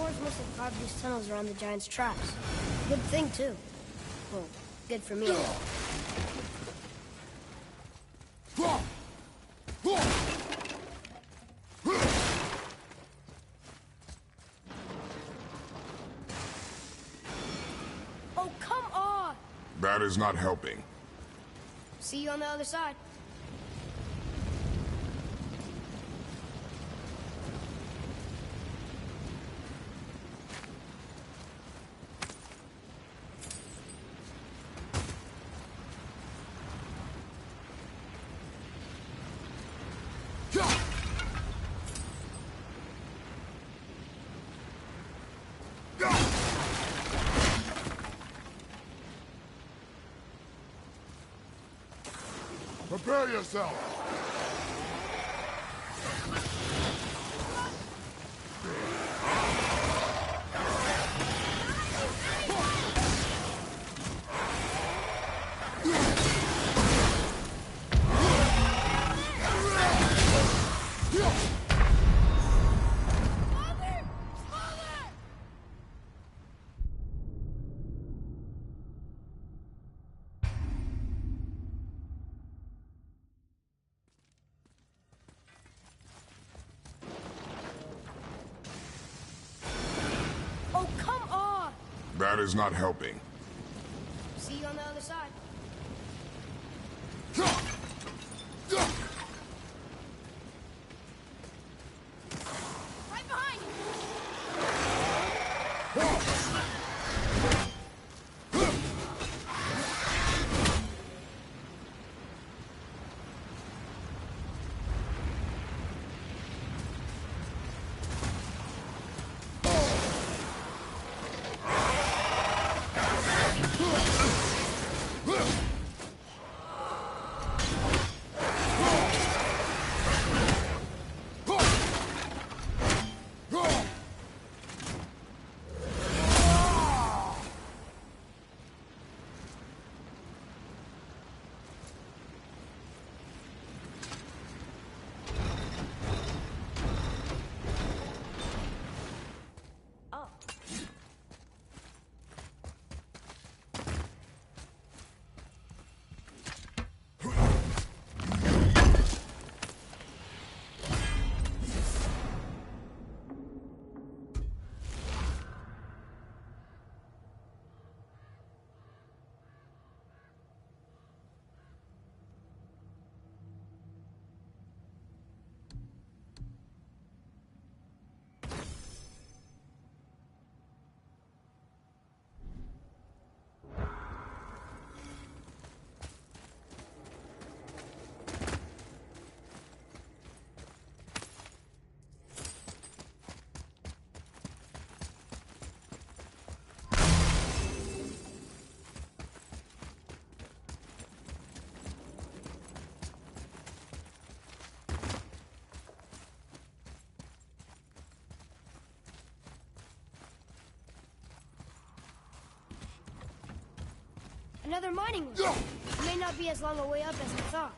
Explorers must have carved these tunnels around the giant's traps. Good thing, too. Well, good for me. Oh, come on! That is not helping. See you on the other side. Prepare yourself! That is not helping. See you on the other side. Right behind you! Another mining room. It may not be as long a way up as we thought.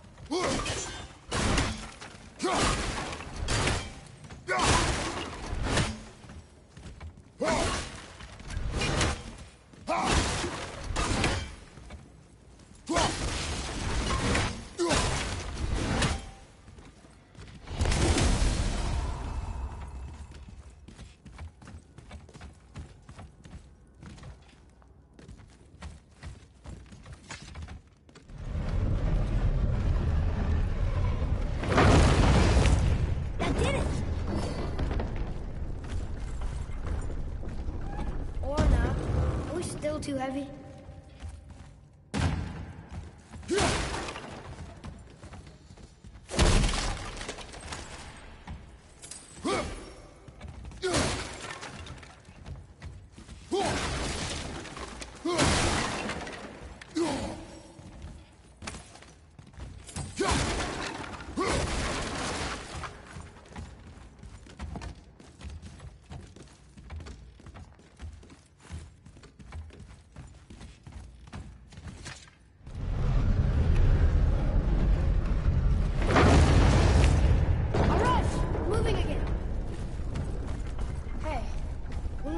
Too heavy?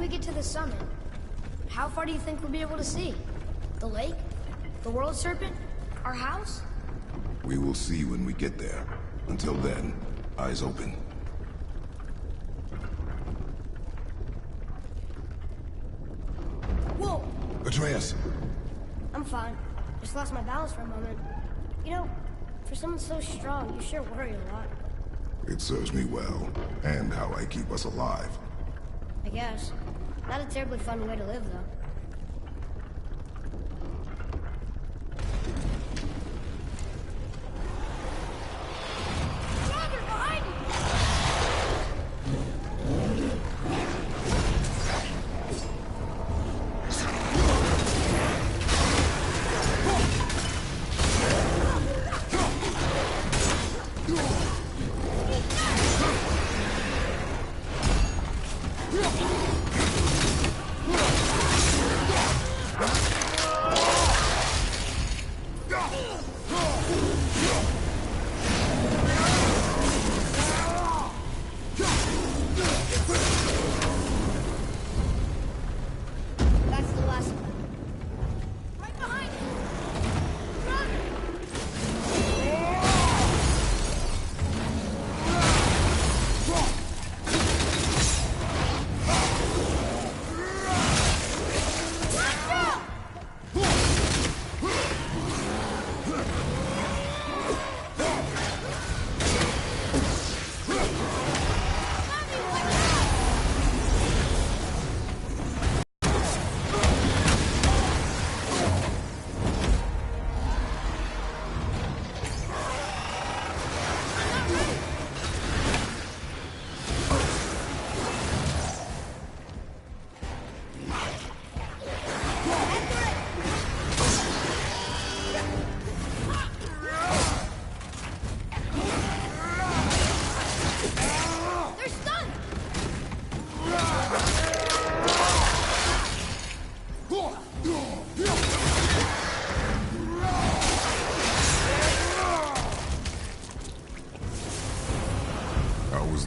we get to the summit, how far do you think we'll be able to see? The lake? The world serpent? Our house? We will see when we get there. Until then, eyes open. Whoa! Atreus! I'm fine. Just lost my balance for a moment. You know, for someone so strong, you sure worry a lot. It serves me well, and how I keep us alive. I guess. Not a terribly fun way to live, though.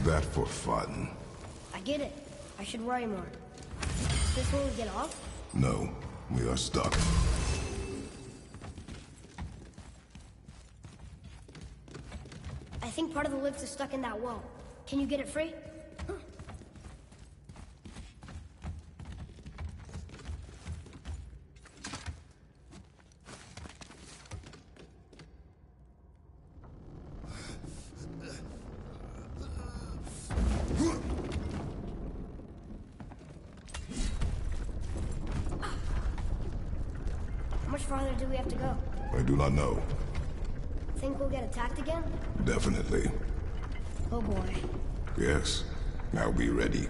That for fun? I get it. I should worry more. Is this where we get off? No, we are stuck. I think part of the lift is stuck in that wall. Can you get it free? How much farther do we have to go? I do not know. Think we'll get attacked again? Definitely. Oh boy. Yes. I'll be ready.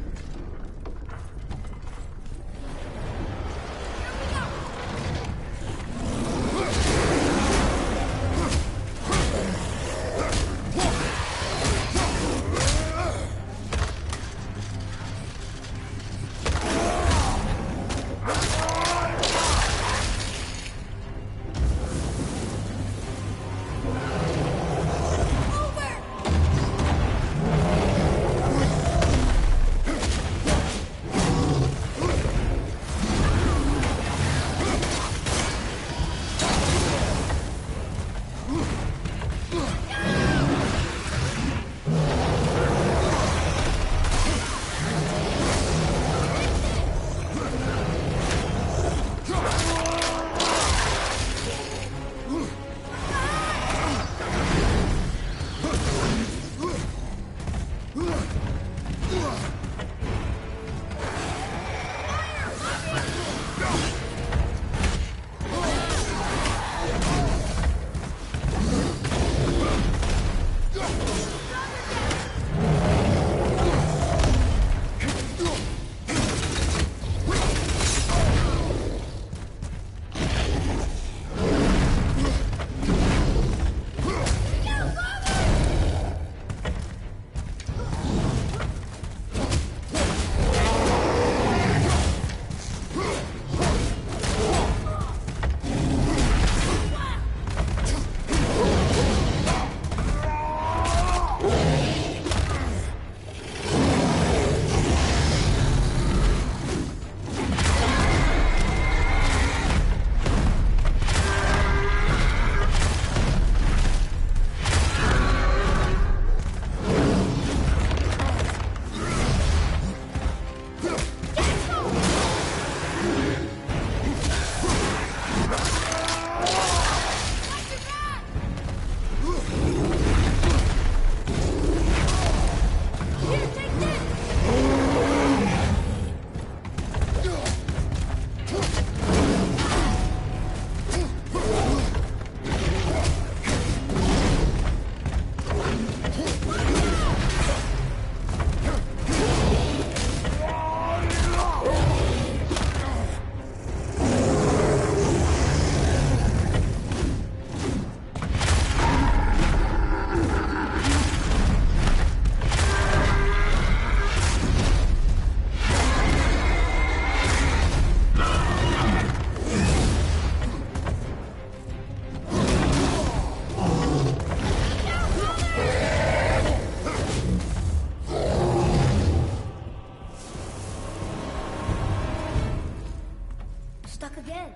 stuck again.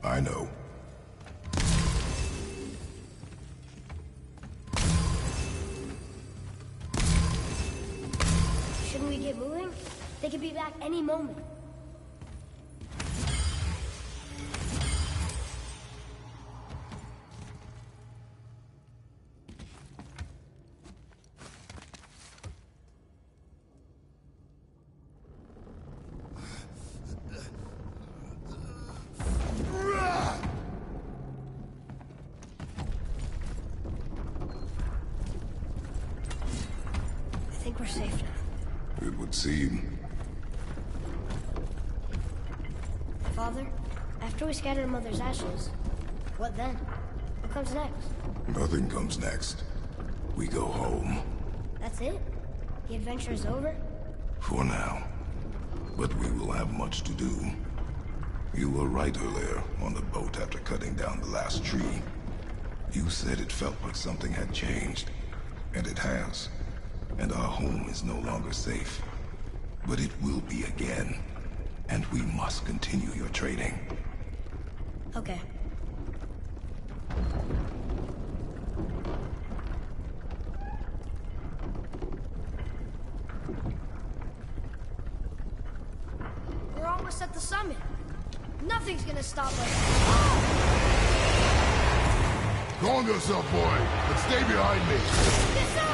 I know. Shouldn't we get moving? They could be back any moment. I think we're safe now. It would seem. Father, after we scatter Mother's ashes, what then? What comes next? Nothing comes next. We go home. That's it? The adventure is over? For now. But we will have much to do. You were right earlier on the boat after cutting down the last tree. You said it felt like something had changed. And it has. And our home is no longer safe. But it will be again. And we must continue your training. Okay. We're almost at the summit. Nothing's gonna stop us. Calm yourself, boy, but stay behind me. Yes, sir!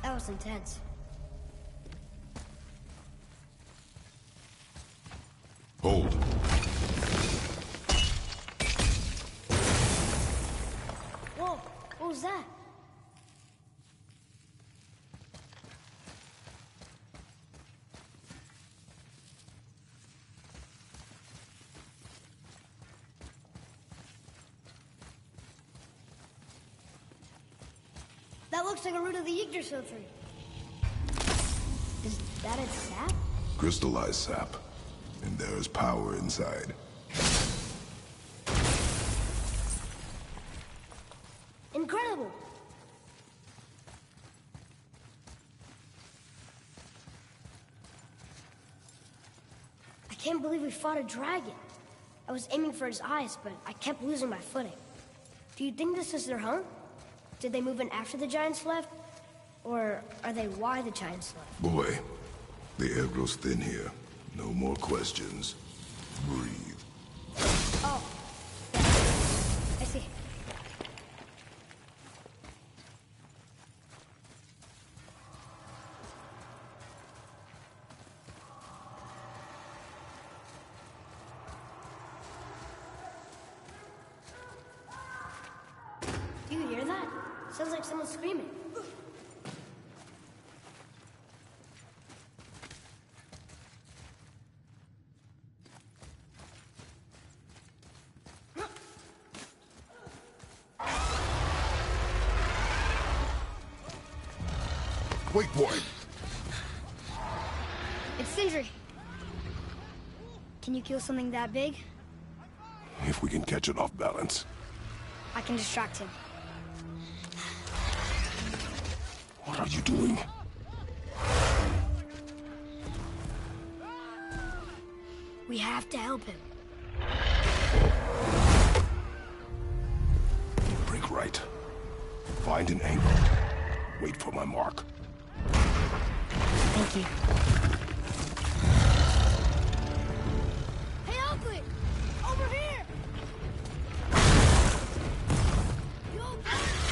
That was intense. Hold. Whoa, what was that? That looks like a root of the Yggdrasil tree. Is that its sap? Crystallized sap. And there is power inside. Incredible! I can't believe we fought a dragon. I was aiming for his eyes, but I kept losing my footing. Do you think this is their home? Did they move in after the giants left? Or are they why the giants left? Boy, the air grows thin here. No more questions. Breathe. Oh. Yeah. I see. Do you hear that? Sounds like someone screaming. Wait for it. It's Sindri. Can you kill something that big? If we can catch it off balance. I can distract him. What are you doing? We have to help him. Break right. Find an angle. Wait for my mark. Thank you. Hey, Ugly! Over here! You okay?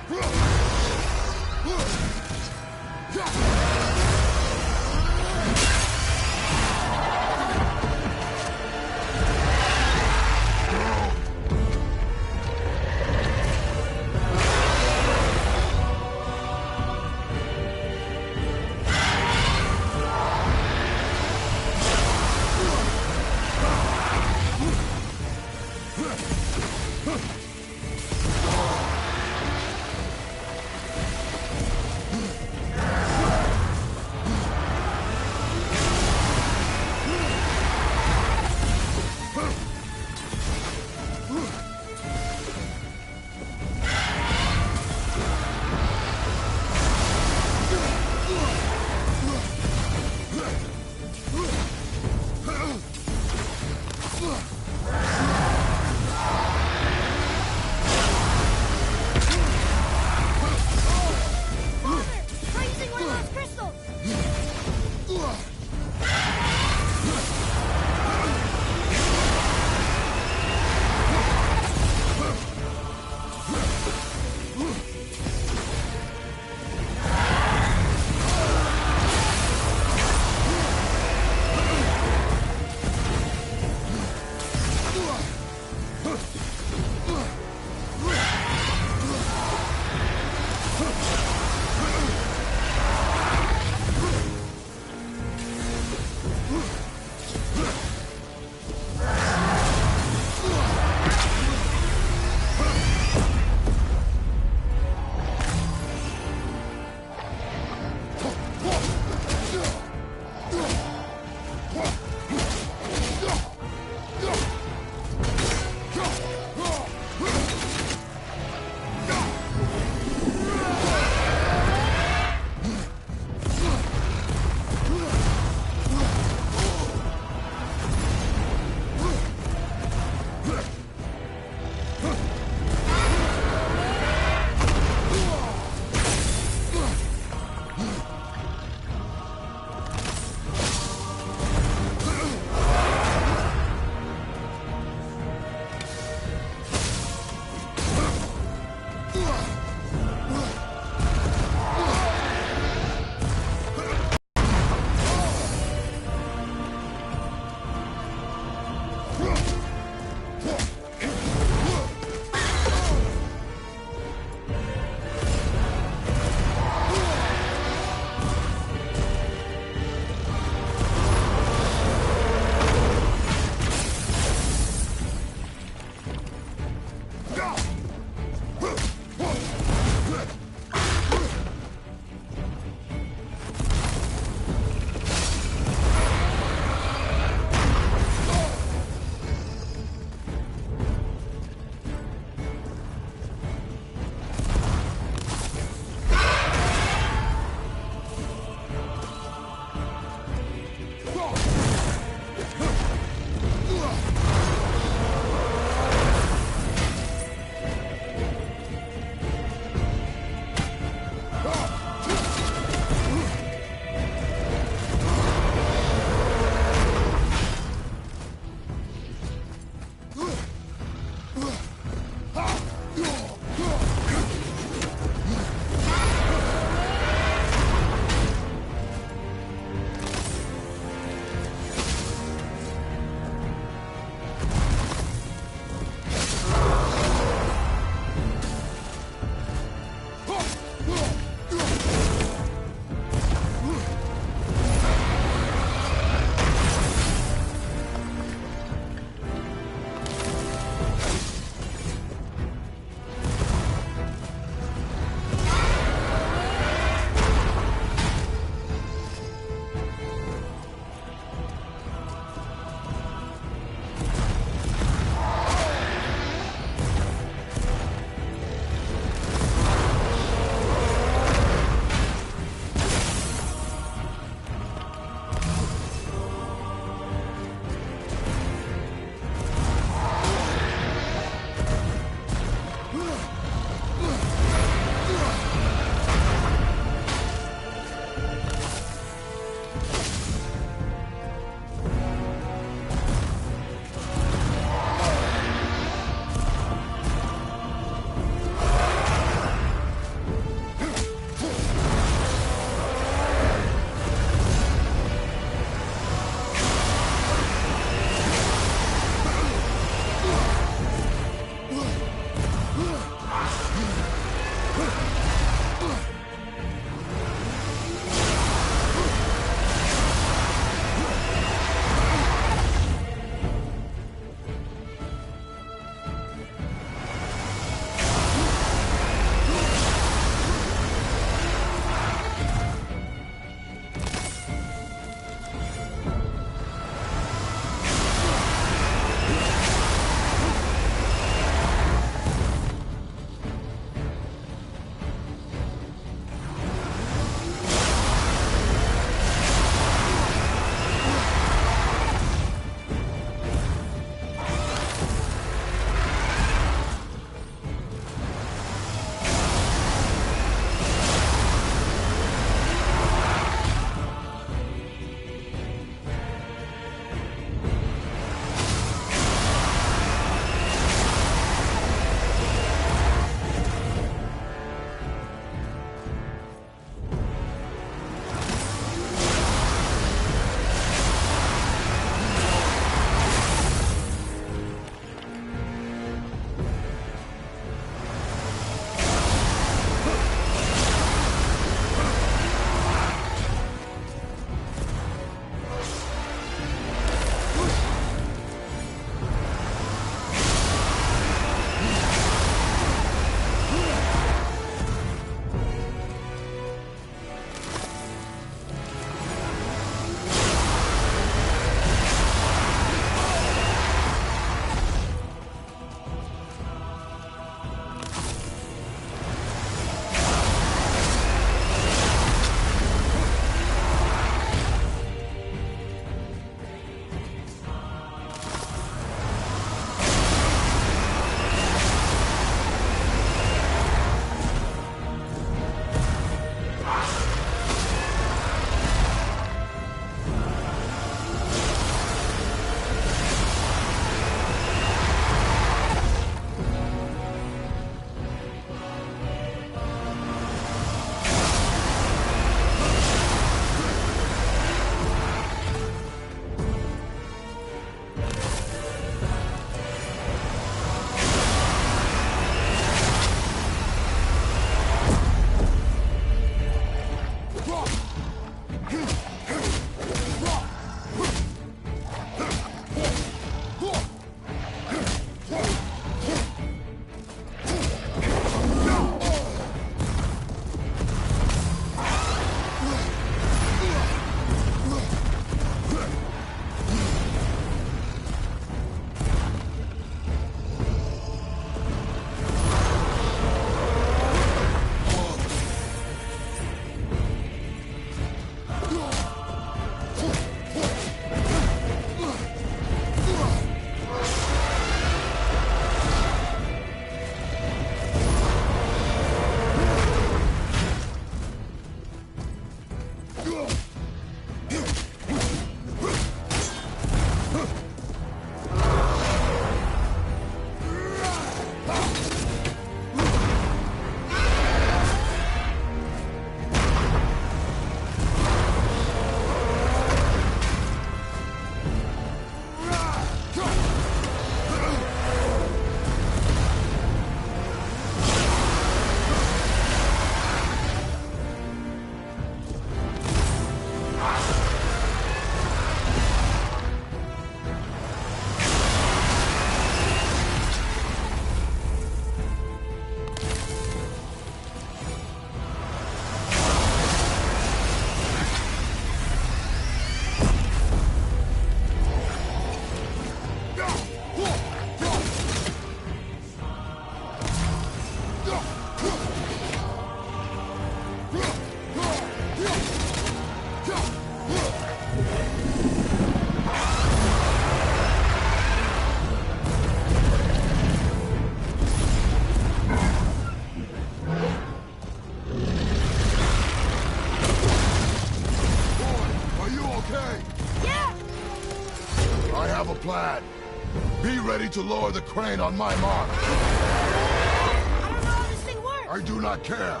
Be ready to lower the crane on my mark. I don't know how this thing works. I do not care.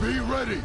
Be ready.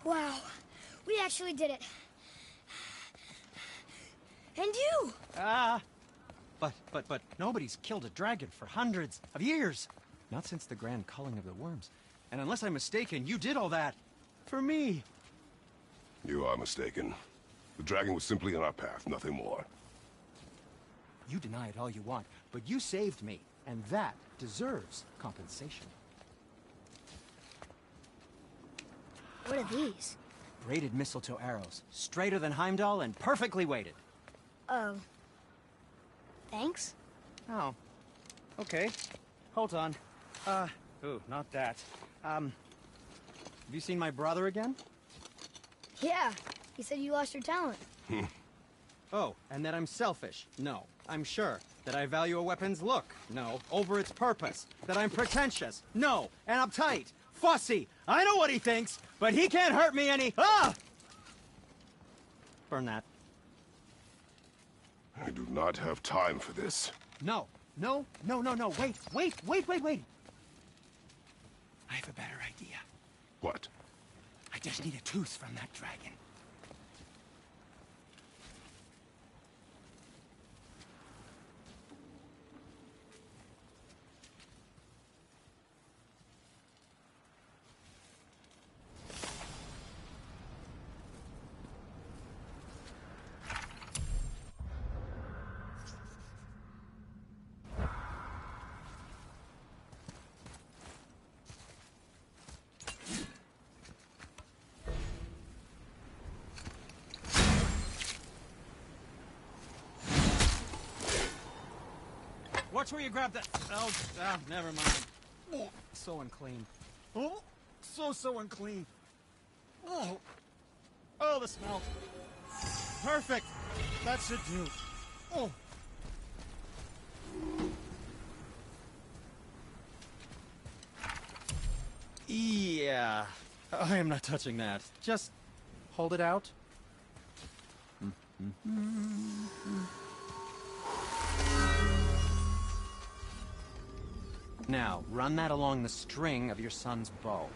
Wow, we actually did it. And you! But nobody's killed a dragon for hundreds of years. Not since the grand culling of the worms. And unless I'm mistaken, you did all that for me. You are mistaken. The dragon was simply in our path, nothing more. You deny it all you want, but you saved me, and that deserves compensation. What are these? Braided mistletoe arrows, straighter than Heimdall and perfectly weighted. Oh. Thanks? Oh. Okay. Hold on. Ooh, not that. Have you seen my brother again? Yeah, he said you lost your talent. Oh, and that I'm selfish? No, I'm sure. That I value a weapon's look? No, over its purpose. That I'm pretentious? No, and uptight, fussy. I know what he thinks, but he can't hurt me any. Ah! Burn that. I do not have time for this. No. Wait. I have a better idea. What? I just need a tooth from that dragon. Watch where you grab that. Oh, never mind. Oh, so unclean. Oh, so unclean. Oh, the smell. Perfect. That should do. Oh. Yeah. I am not touching that. Just hold it out. Now, run that along the string of your son's bow.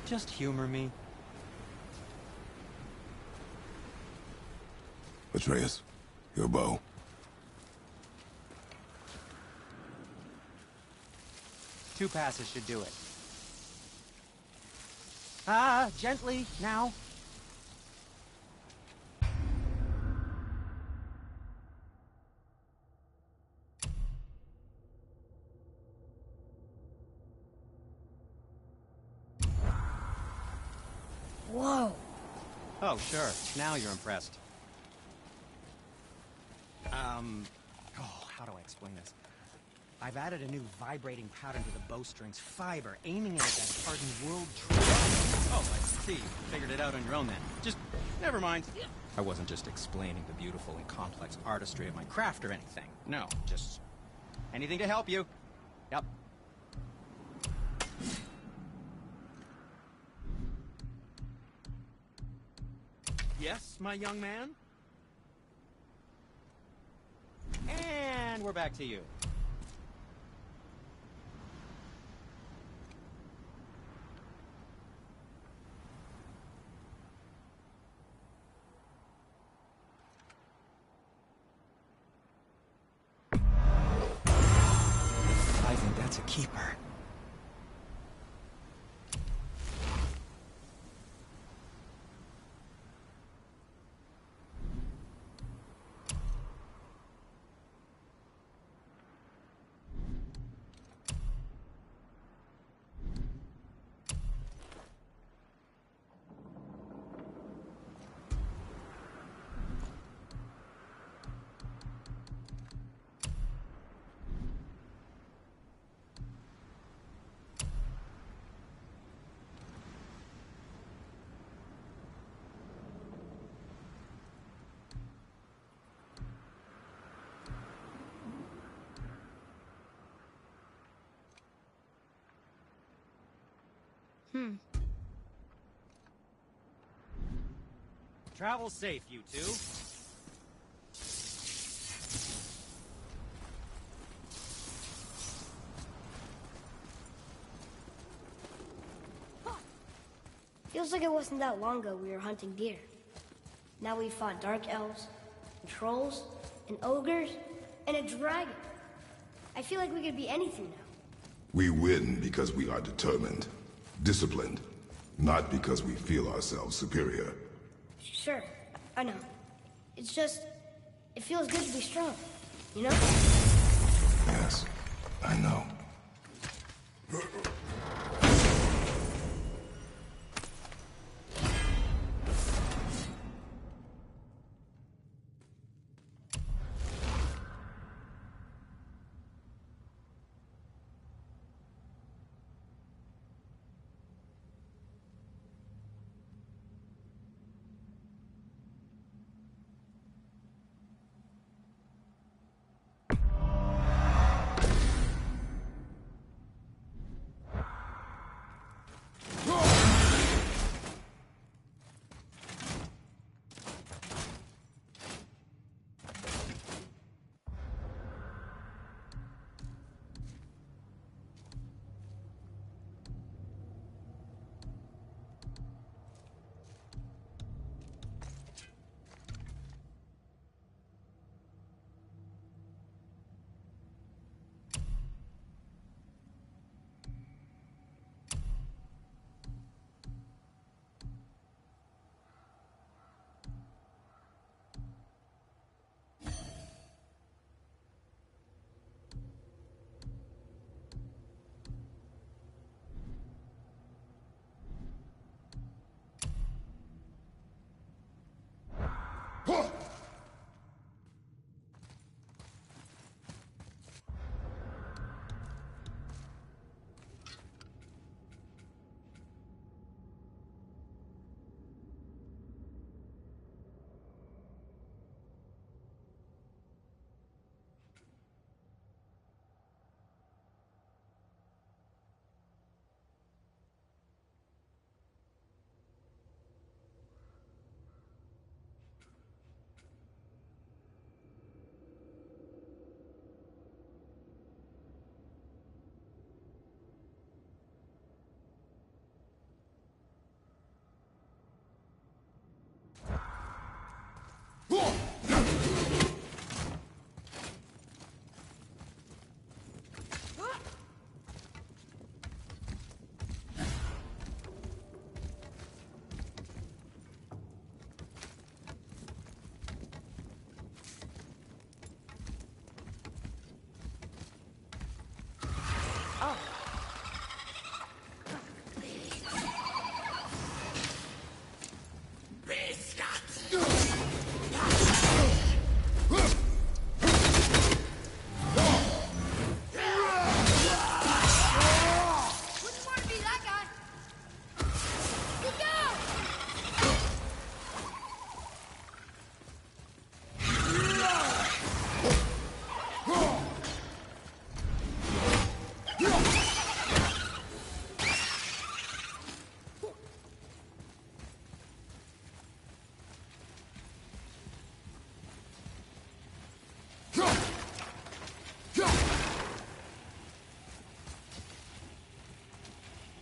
Just humor me. Atreus, your bow. Two passes should do it. Gently, now. Whoa. Oh, sure. Now you're impressed. How do I explain this? I've added a new vibrating pattern to the bowstring's fiber, aiming it at that hardened world tree. Oh, I see. Figured it out on your own then. Just, never mind. I wasn't just explaining the beautiful and complex artistry of my craft or anything. No, just anything to help you. Yep. Yes, my young man? And we're back to you. I think that's a keeper. Travel safe, you two. Feels like it wasn't that long ago we were hunting deer. Now we fought dark elves, and trolls, and ogres, and a dragon. I feel like we could be anything now. We win because we are determined, disciplined, not because we feel ourselves superior. Sure, I know. It's just, it feels good to be strong, you know? Yes, I know.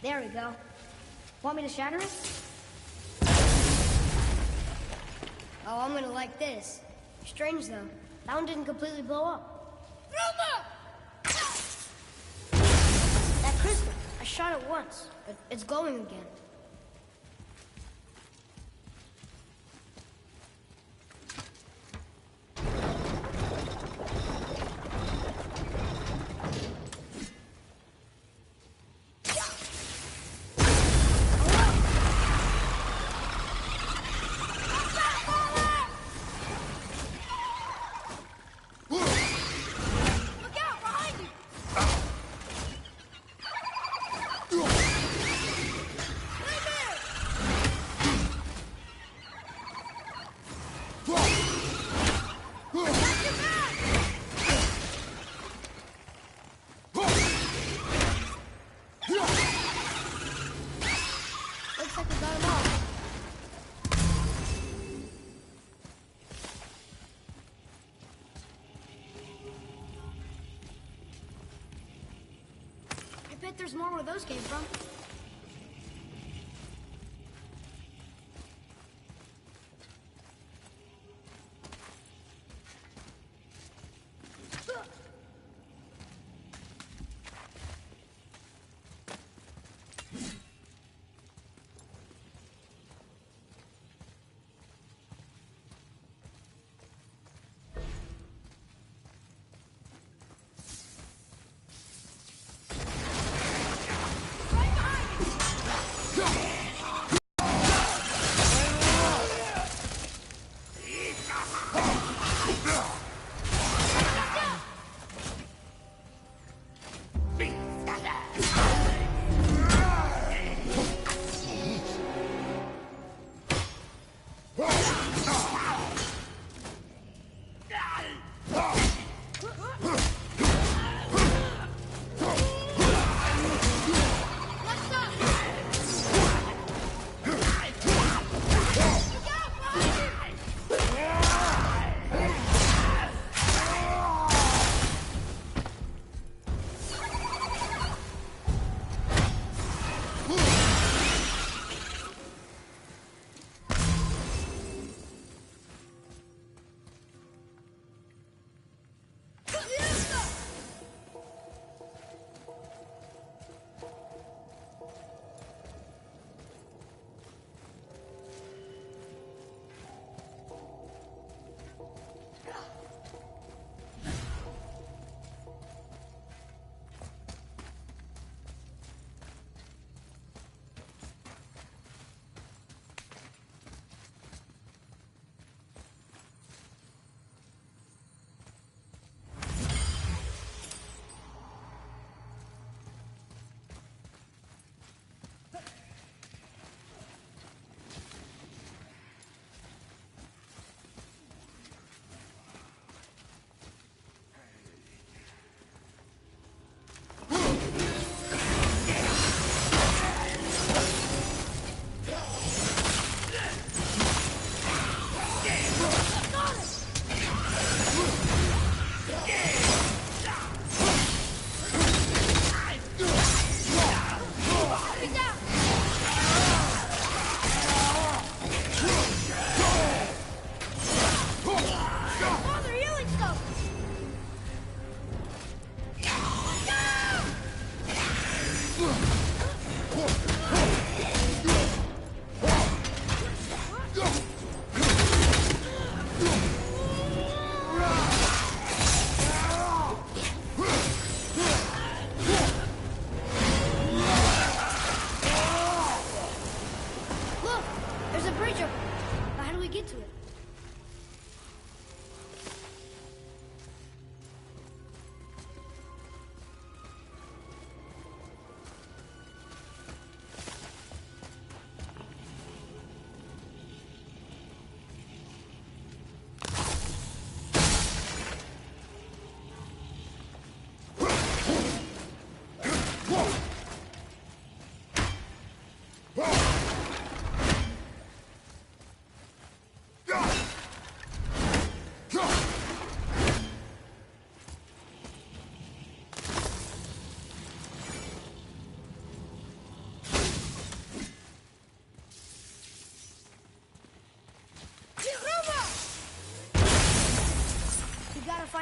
There we go. Want me to shatter it? Oh, I'm gonna like this. Strange, though. That one didn't completely blow up. That crystal, I shot it once, but it's glowing again. I bet there's more where those came from.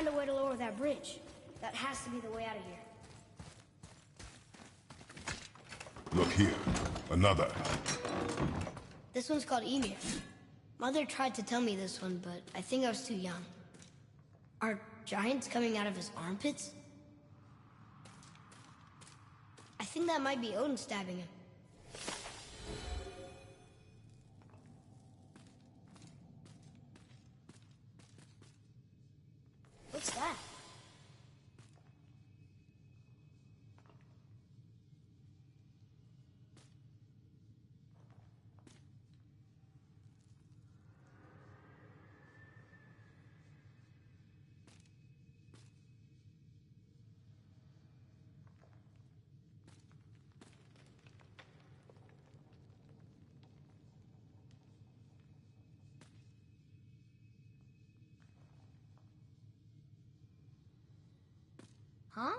find a way to lower that bridge. That has to be the way out of here. Look here. Another. This one's called Emir. Mother tried to tell me this one, but I think I was too young. Are giants coming out of his armpits? I think that might be Odin stabbing him. What's that? Huh?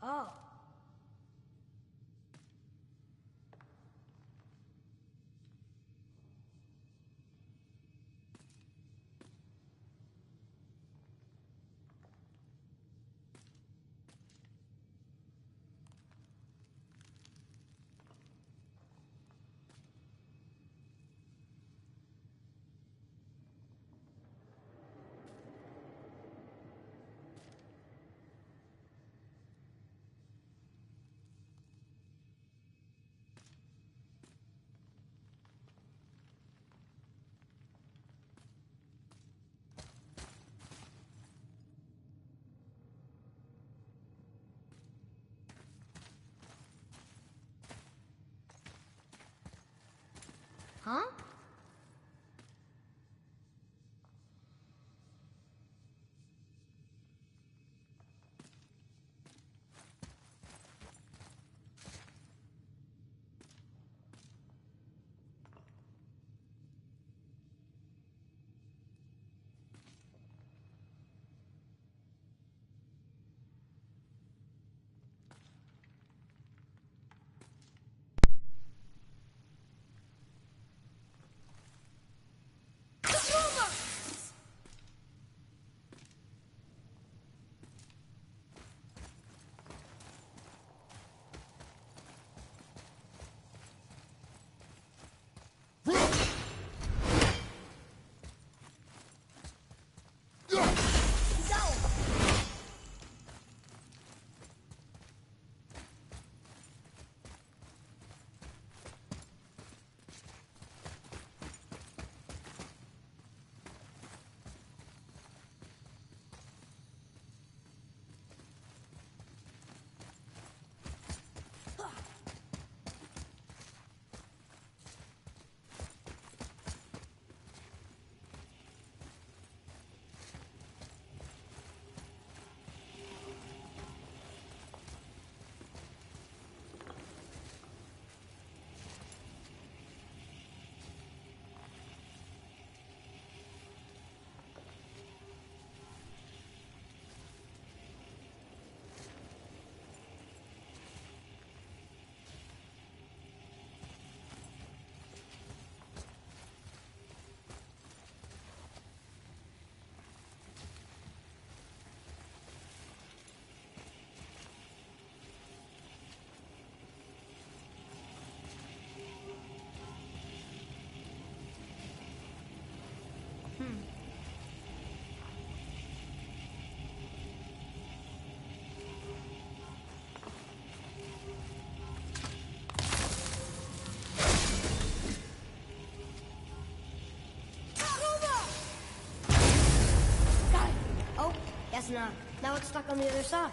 Oh. Huh? Guess not. Now it's stuck on the other side.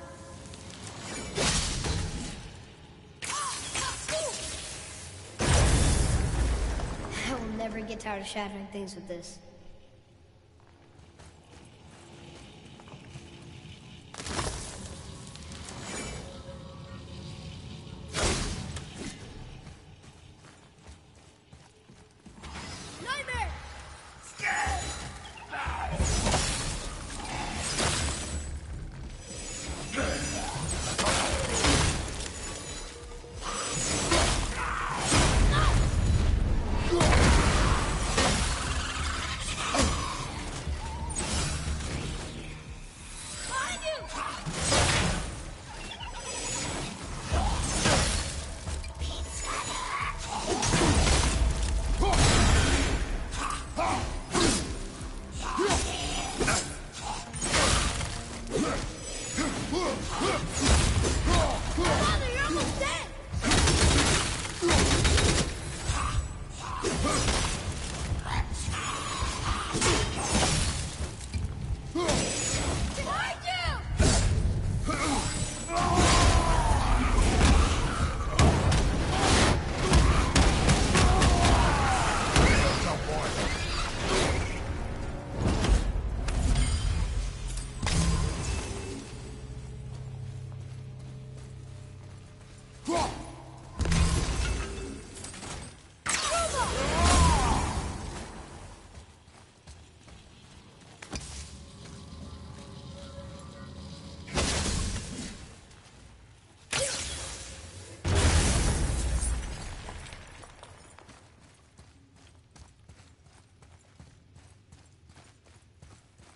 I will never get tired of shattering things with this.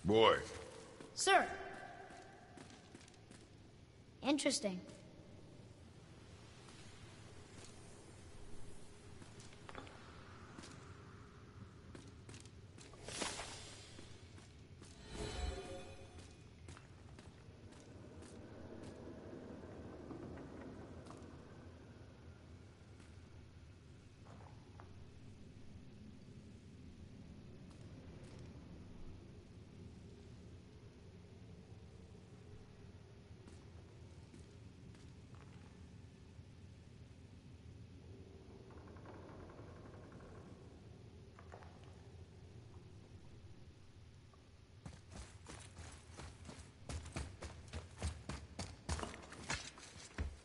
Boy. Sir. Interesting.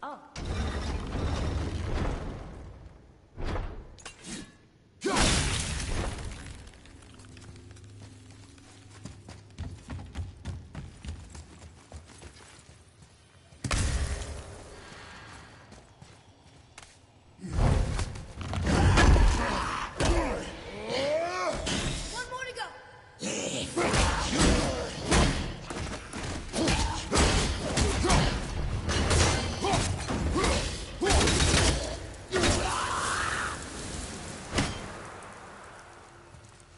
Oh. One more to go.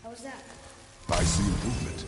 How was that? I see improvement.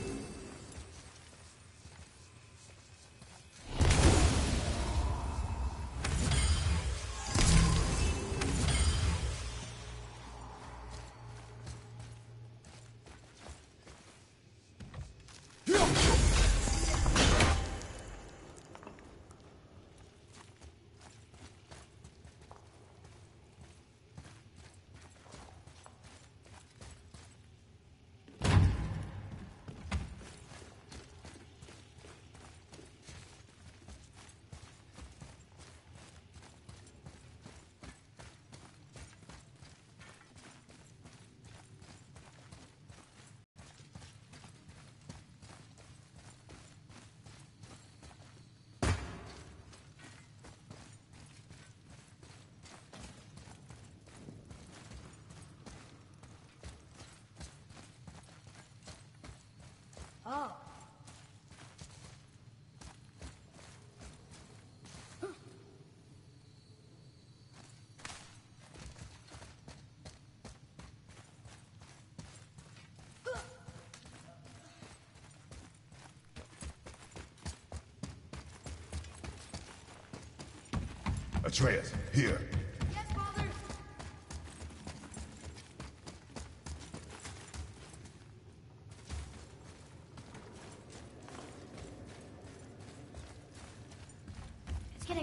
Oh. Atreus, here. Yes, Father.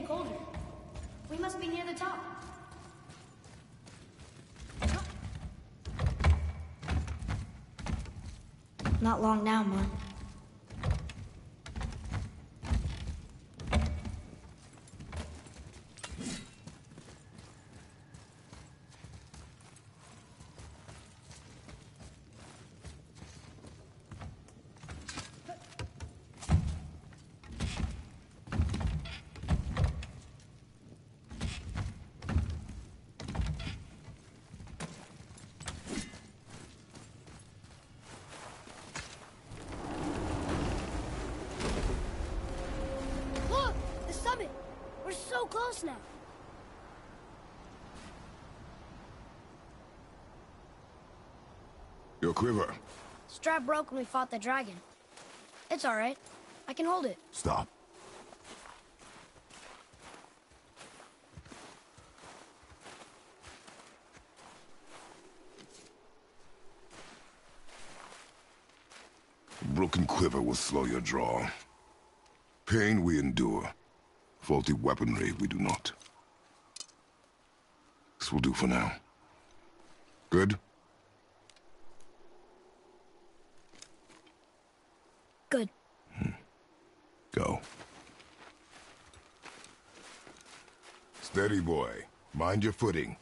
getting colder. We must be near the top. Not long now, Mom. Look! The summit! We're so close now. Your quiver. Strap broke when we fought the dragon. It's all right. I can hold it. Stop. A broken quiver will slow your draw. Pain we endure. Faulty weaponry we do not. This will do for now. Good? Good. Go. Steady, boy. Mind your footing.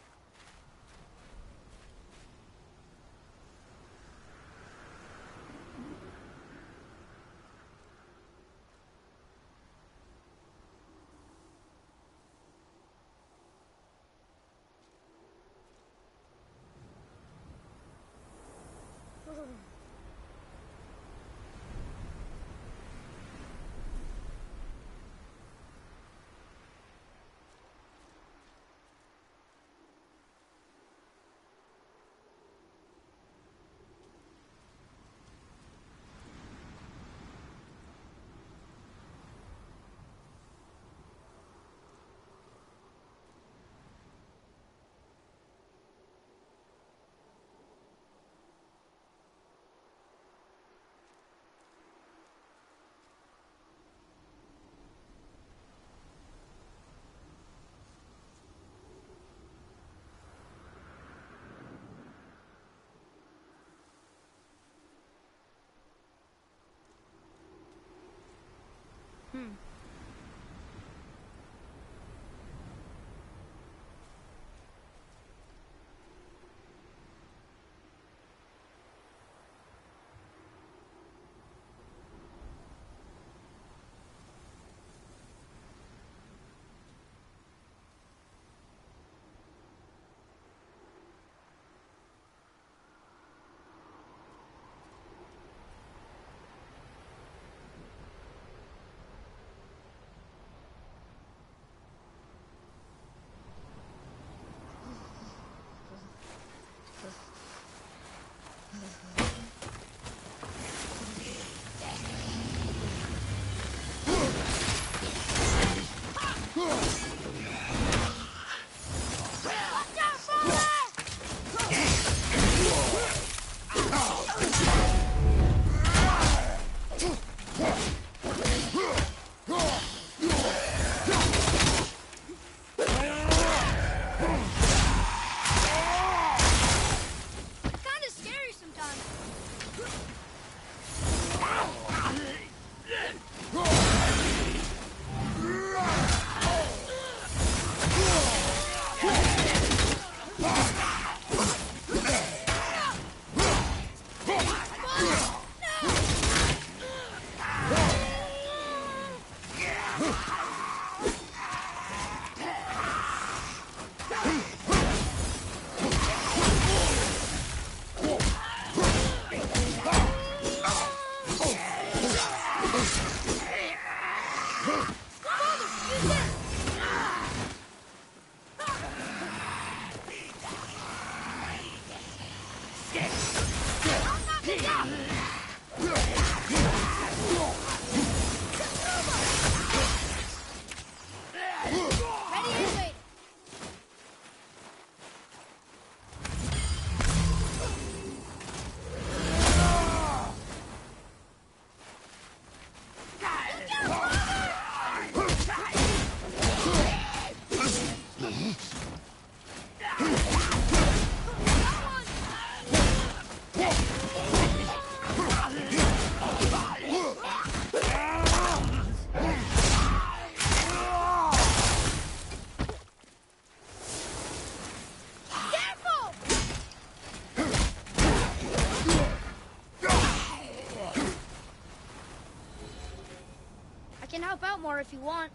can help out more if you want.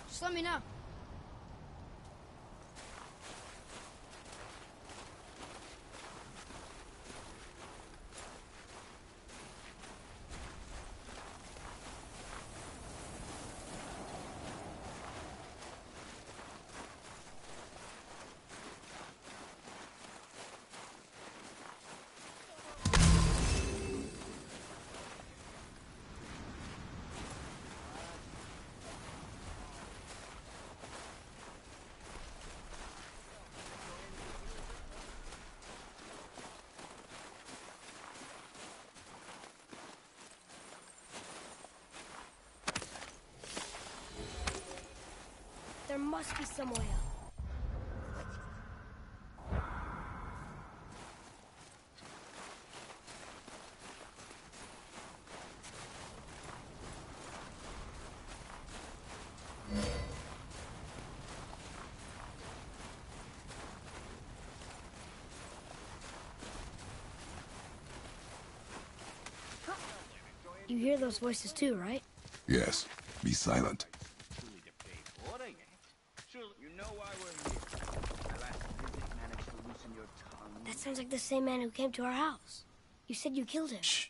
Just let me know. There must be some way up. You hear those voices too, right? Yes. Be silent. That sounds like the same man who came to our house. You said you killed him. Shh.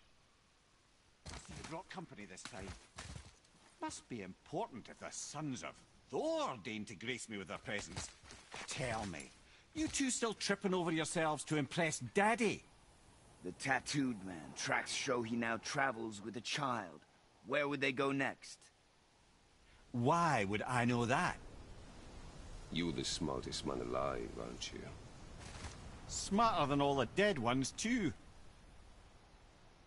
You brought company this time. Must be important if the sons of Thor deign to grace me with their presence. Tell me, you two still tripping over yourselves to impress Daddy? The tattooed man. Tracks show he now travels with a child. Where would they go next? Why would I know that? You're the smartest man alive, aren't you? Smarter than all the dead ones, too.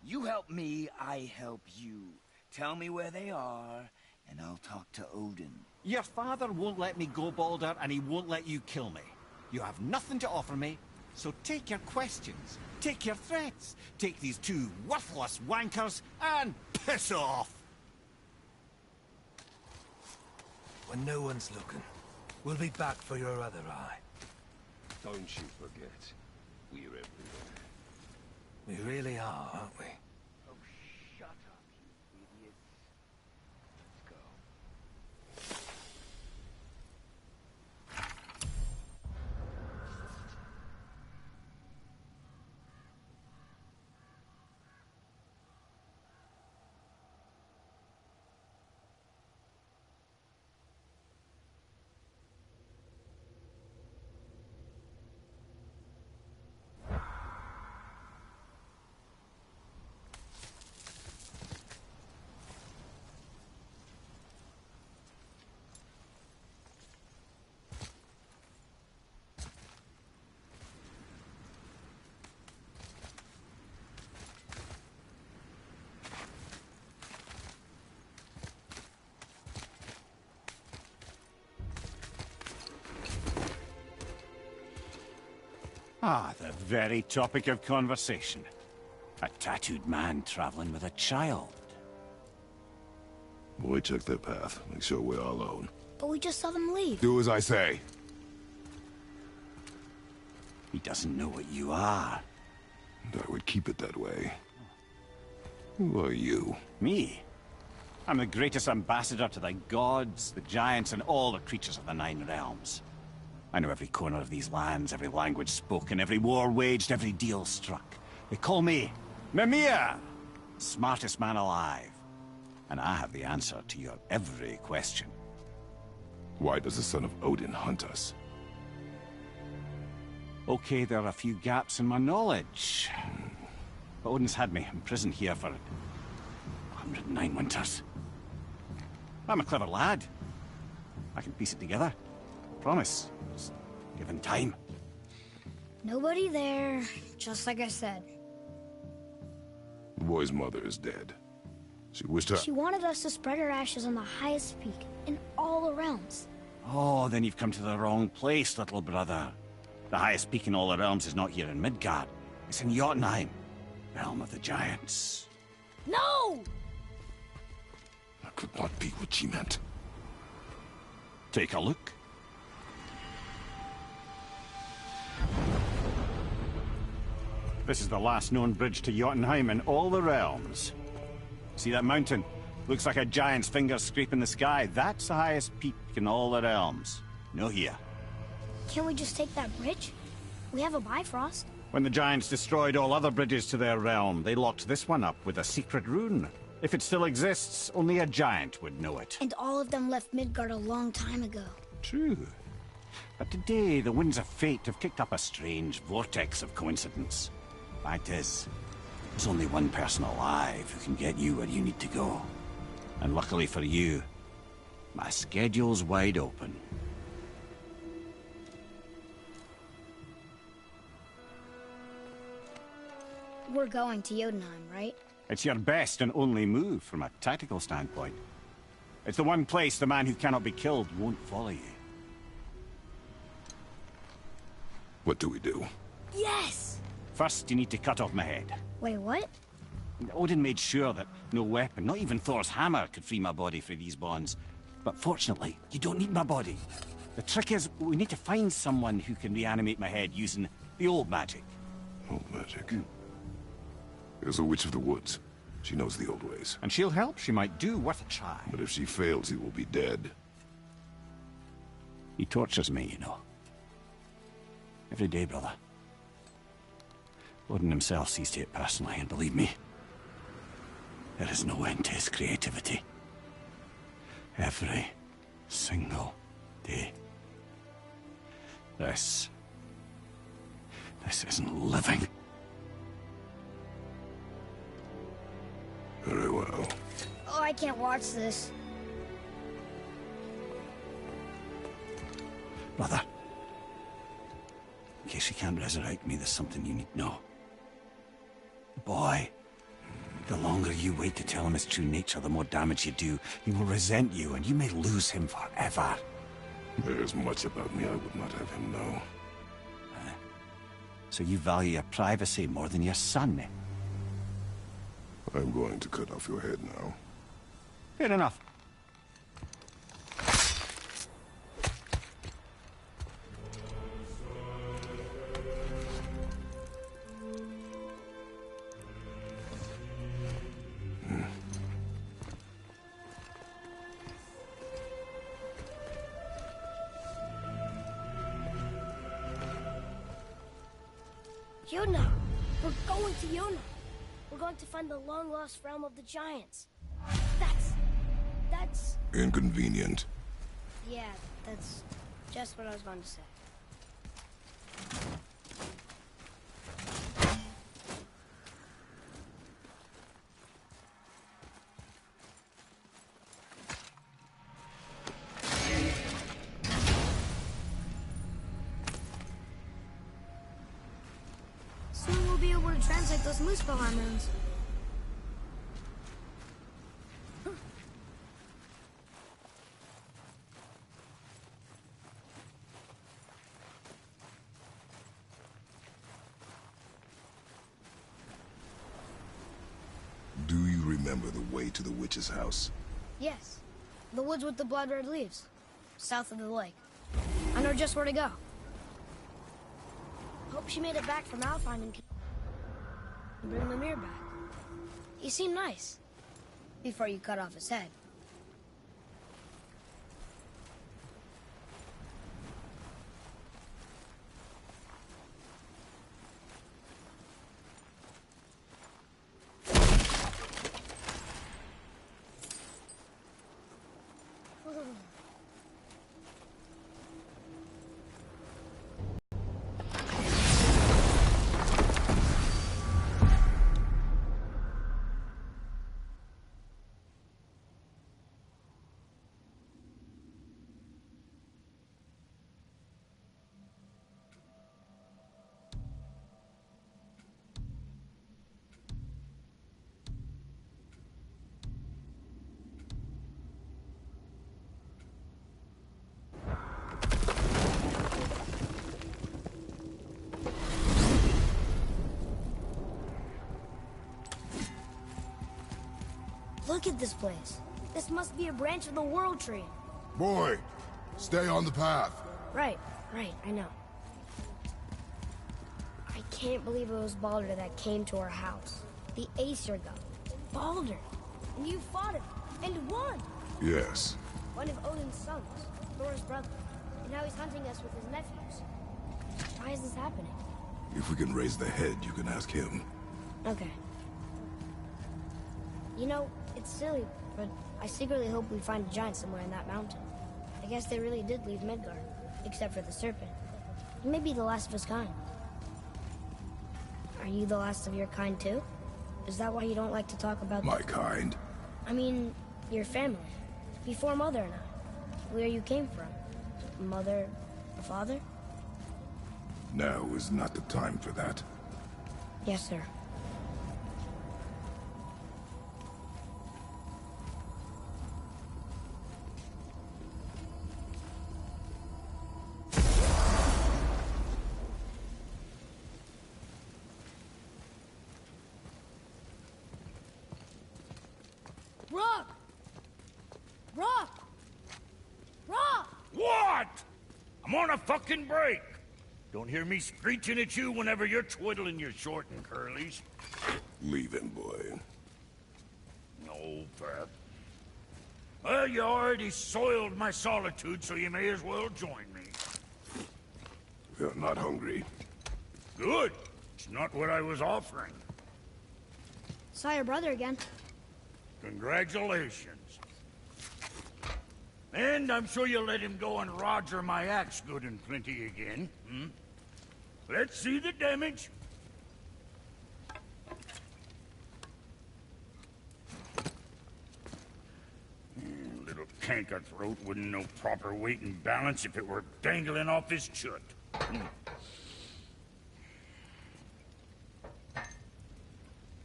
You help me, I help you. Tell me where they are, and I'll talk to Odin. Your father won't let me go, Balder, and he won't let you kill me. You have nothing to offer me, so take your questions, take your threats, take these two worthless wankers, and piss off! When no one's looking, we'll be back for your other eye. Don't you forget, we're everywhere. We really are, aren't we? Oh, shut up, you idiots. Let's go. Ah, the very topic of conversation. A tattooed man traveling with a child. Boy, check their path. Make sure we're all alone. But we just saw them leave. Do as I say. He doesn't know what you are. And I would keep it that way. Who are you? Me? I'm the greatest ambassador to the gods, the giants, and all the creatures of the Nine Realms. I know every corner of these lands, every language spoken, every war waged, every deal struck. They call me Mimir, smartest man alive. And I have the answer to your every question. Why does the son of Odin hunt us? Okay, there are a few gaps in my knowledge. But Odin's had me imprisoned here for 109 winters. I'm a clever lad. I can piece it together. Promise. Just given time. Nobody there, just like I said. The boy's mother is dead. She wished her... She wanted us to spread her ashes on the highest peak in all the realms. Oh, then you've come to the wrong place, little brother. The highest peak in all the realms is not here in Midgard. It's in Jotunheim, realm of the giants. No! That could not be what she meant. Take a look. This is the last known bridge to Jotunheim in all the realms. See that mountain? Looks like a giant's fingers scraping the sky. That's the highest peak in all the realms. No here. Can't we just take that bridge? We have a Bifrost. When the giants destroyed all other bridges to their realm, they locked this one up with a secret rune. If it still exists, only a giant would know it. And all of them left Midgard a long time ago. True. But today, the winds of fate have kicked up a strange vortex of coincidence. Fact is, there's only one person alive who can get you where you need to go. And luckily for you, my schedule's wide open. We're going to Jotunheim, right? It's your best and only move from a tactical standpoint. It's the one place the man who cannot be killed won't follow you. What do we do? Yes! First, you need to cut off my head. Wait, what? Odin made sure that no weapon, not even Thor's hammer, could free my body from these bonds. But fortunately, you don't need my body. The trick is, we need to find someone who can reanimate my head using the old magic. Old magic? There's a witch of the woods. She knows the old ways. And she'll help. She might do worth a try. But if she fails, he will be dead. He tortures me, you know. Every day, brother. Odin himself sees to it personally, and believe me, there is no end to his creativity. Every single day. This isn't living. Very well. Oh, I can't watch this. Brother, in case you can't resurrect me, there's something you need to know. The boy, the longer you wait to tell him his true nature, the more damage you do. He will resent you, and you may lose him forever. There's much about me I would not have him know. So you value your privacy more than your son, eh? I'm going to cut off your head now. Fair enough. Jotunheim! We're going to Jotunheim! We're going to find the long-lost realm of the giants. That's... Inconvenient. Yeah, that's just what I was going to say. Soon we'll be able to translate those Muspelheim runes. Do you remember the way to the witch's house? Yes. The woods with the blood-red leaves. South of the lake. I know just where to go. Hope she made it back from Alfheim and can bring the mirror back. He seemed nice. Before you cut off his head. Look at this place. This must be a branch of the World Tree. Boy, stay on the path. Right, I know. I can't believe it was Baldur that came to our house. The Aesir god. Baldur! And you fought him. And won! Yes. One of Odin's sons, Thor's brother. And now he's hunting us with his nephews. Why is this happening? If we can raise the head, you can ask him. Okay. You know, it's silly, but I secretly hope we find a giant somewhere in that mountain. I guess they really did leave Midgard, except for the serpent. He may be the last of his kind. Are you the last of your kind too? Is that why you don't like to talk about... My kind? I mean, your family. Before Mother and I. Where you came from. Mother... or father? Now is not the time for that. Yes, sir. Rock! Rock! Rock! What? I'm on a fucking break. Don't hear me screeching at you whenever you're twiddling your short and curlies. Leave him, boy. No, Pat. Well, you already soiled my solitude, so you may as well join me. You're not hungry. Good. It's not what I was offering. Saw your brother again. Congratulations. And I'm sure you'll let him go and roger my axe good and plenty again, hmm? Let's see the damage. Little canker throat wouldn't know proper weight and balance if it were dangling off his chut.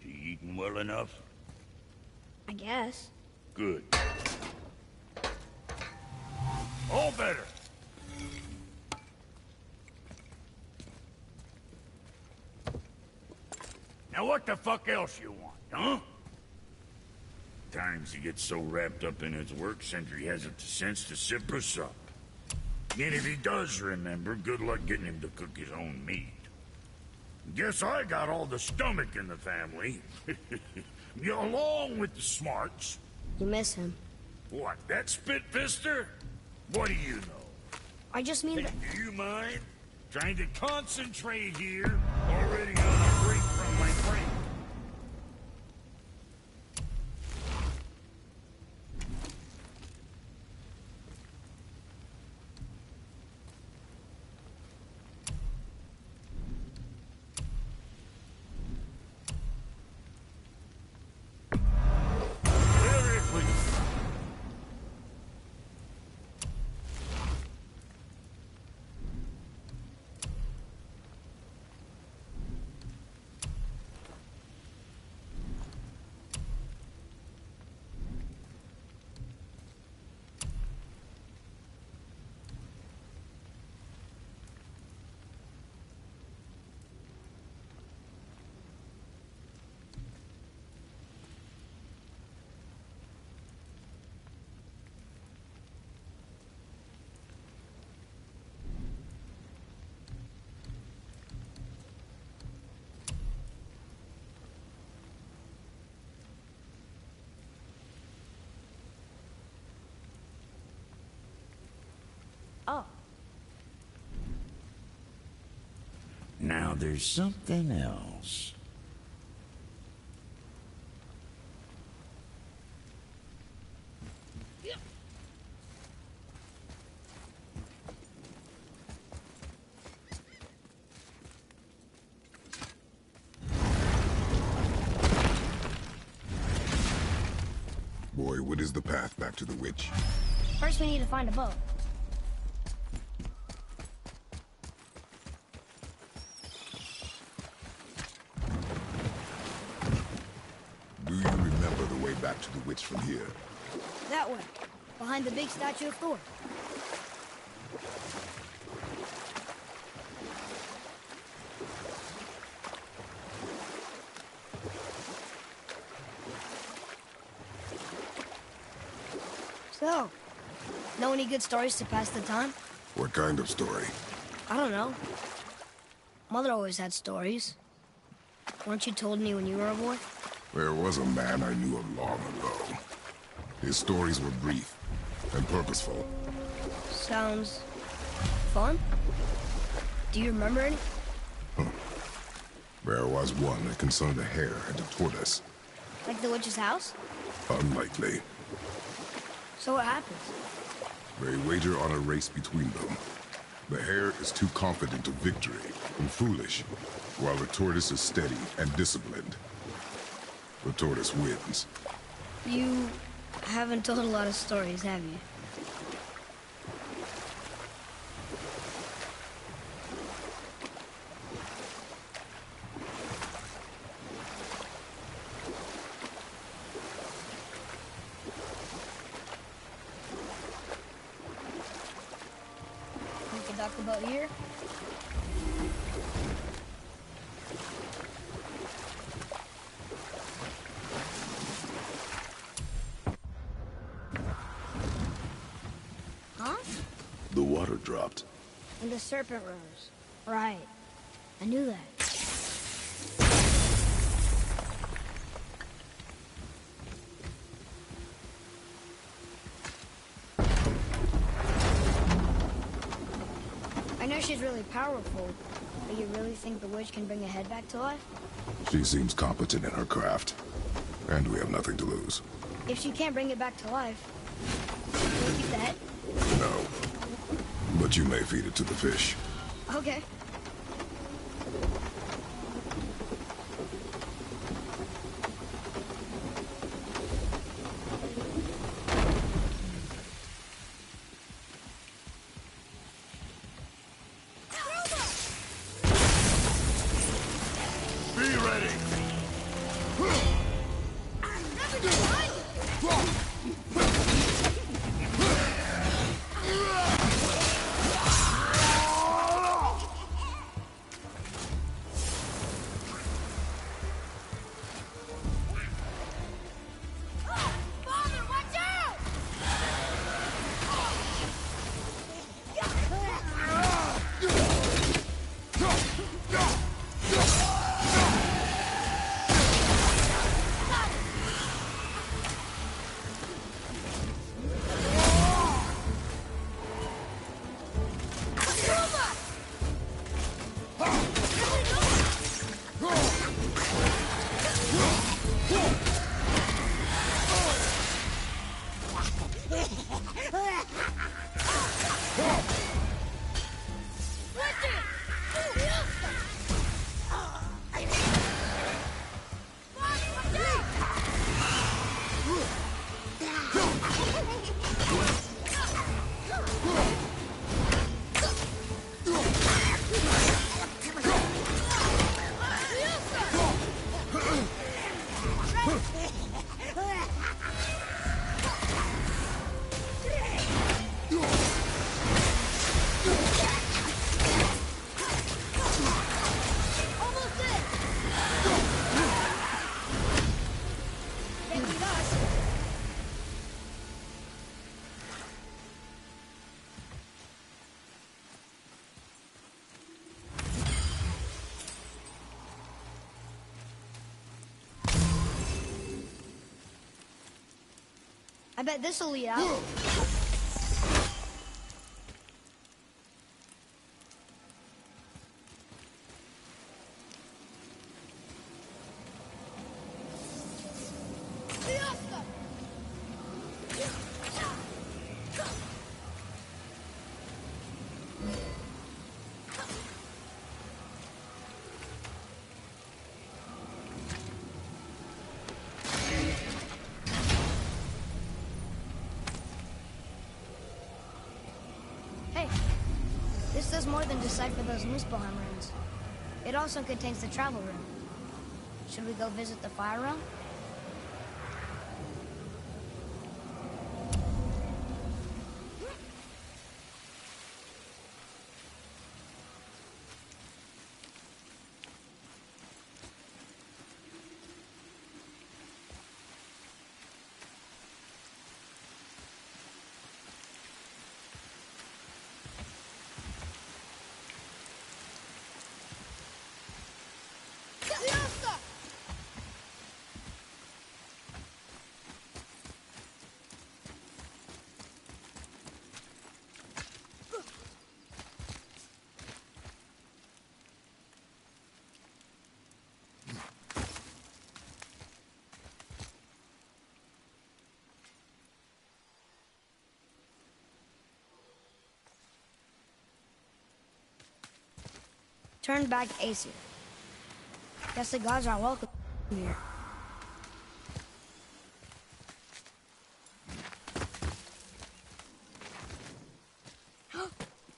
You eating well enough? I guess. Good. All better. Now what the fuck else you want, huh? Times he gets so wrapped up in his work, Sentry hasn't the sense to sip or sup. And if he does remember, good luck getting him to cook his own meat. Guess I got all the stomach in the family. Along with the smarts. You miss him. What, that spit-fister? What do you know? I just mean that... Do you mind? Trying to concentrate here. Already on a break from my brain. Oh. Now there's something else. Boy, what is the path back to the witch? First we need to find a boat. Do you remember the way back to the witch from here? That way. Behind the big statue of Thor. So, know any good stories to pass the time? What kind of story? I don't know. Mother always had stories. Weren't you told me when you were a boy? There was a man I knew of long ago. His stories were brief and purposeful. Sounds fun. Do you remember any? There was one that concerned a hare and a tortoise. Like the witch's house? Unlikely. So what happens? They wager on a race between them. The hare is too confident of victory and foolish, while the tortoise is steady and disciplined. The tortoise wins. You haven't told a lot of stories, have you? We can talk about here. Huh? The water dropped. And the serpent rose. Right. I knew that. I know she's really powerful, but you really think the witch can bring a head back to life? She seems competent in her craft, and we have nothing to lose. If she can't bring it back to life, will you keep the head? No. But you may feed it to the fish. Okay. Be ready! I bet this'll lead out. Hey, this does more than decipher those Muspelheim runes. It also contains the travel rune. Should we go visit the fire realm? turned back Aesir. Guess the gods aren't welcome here.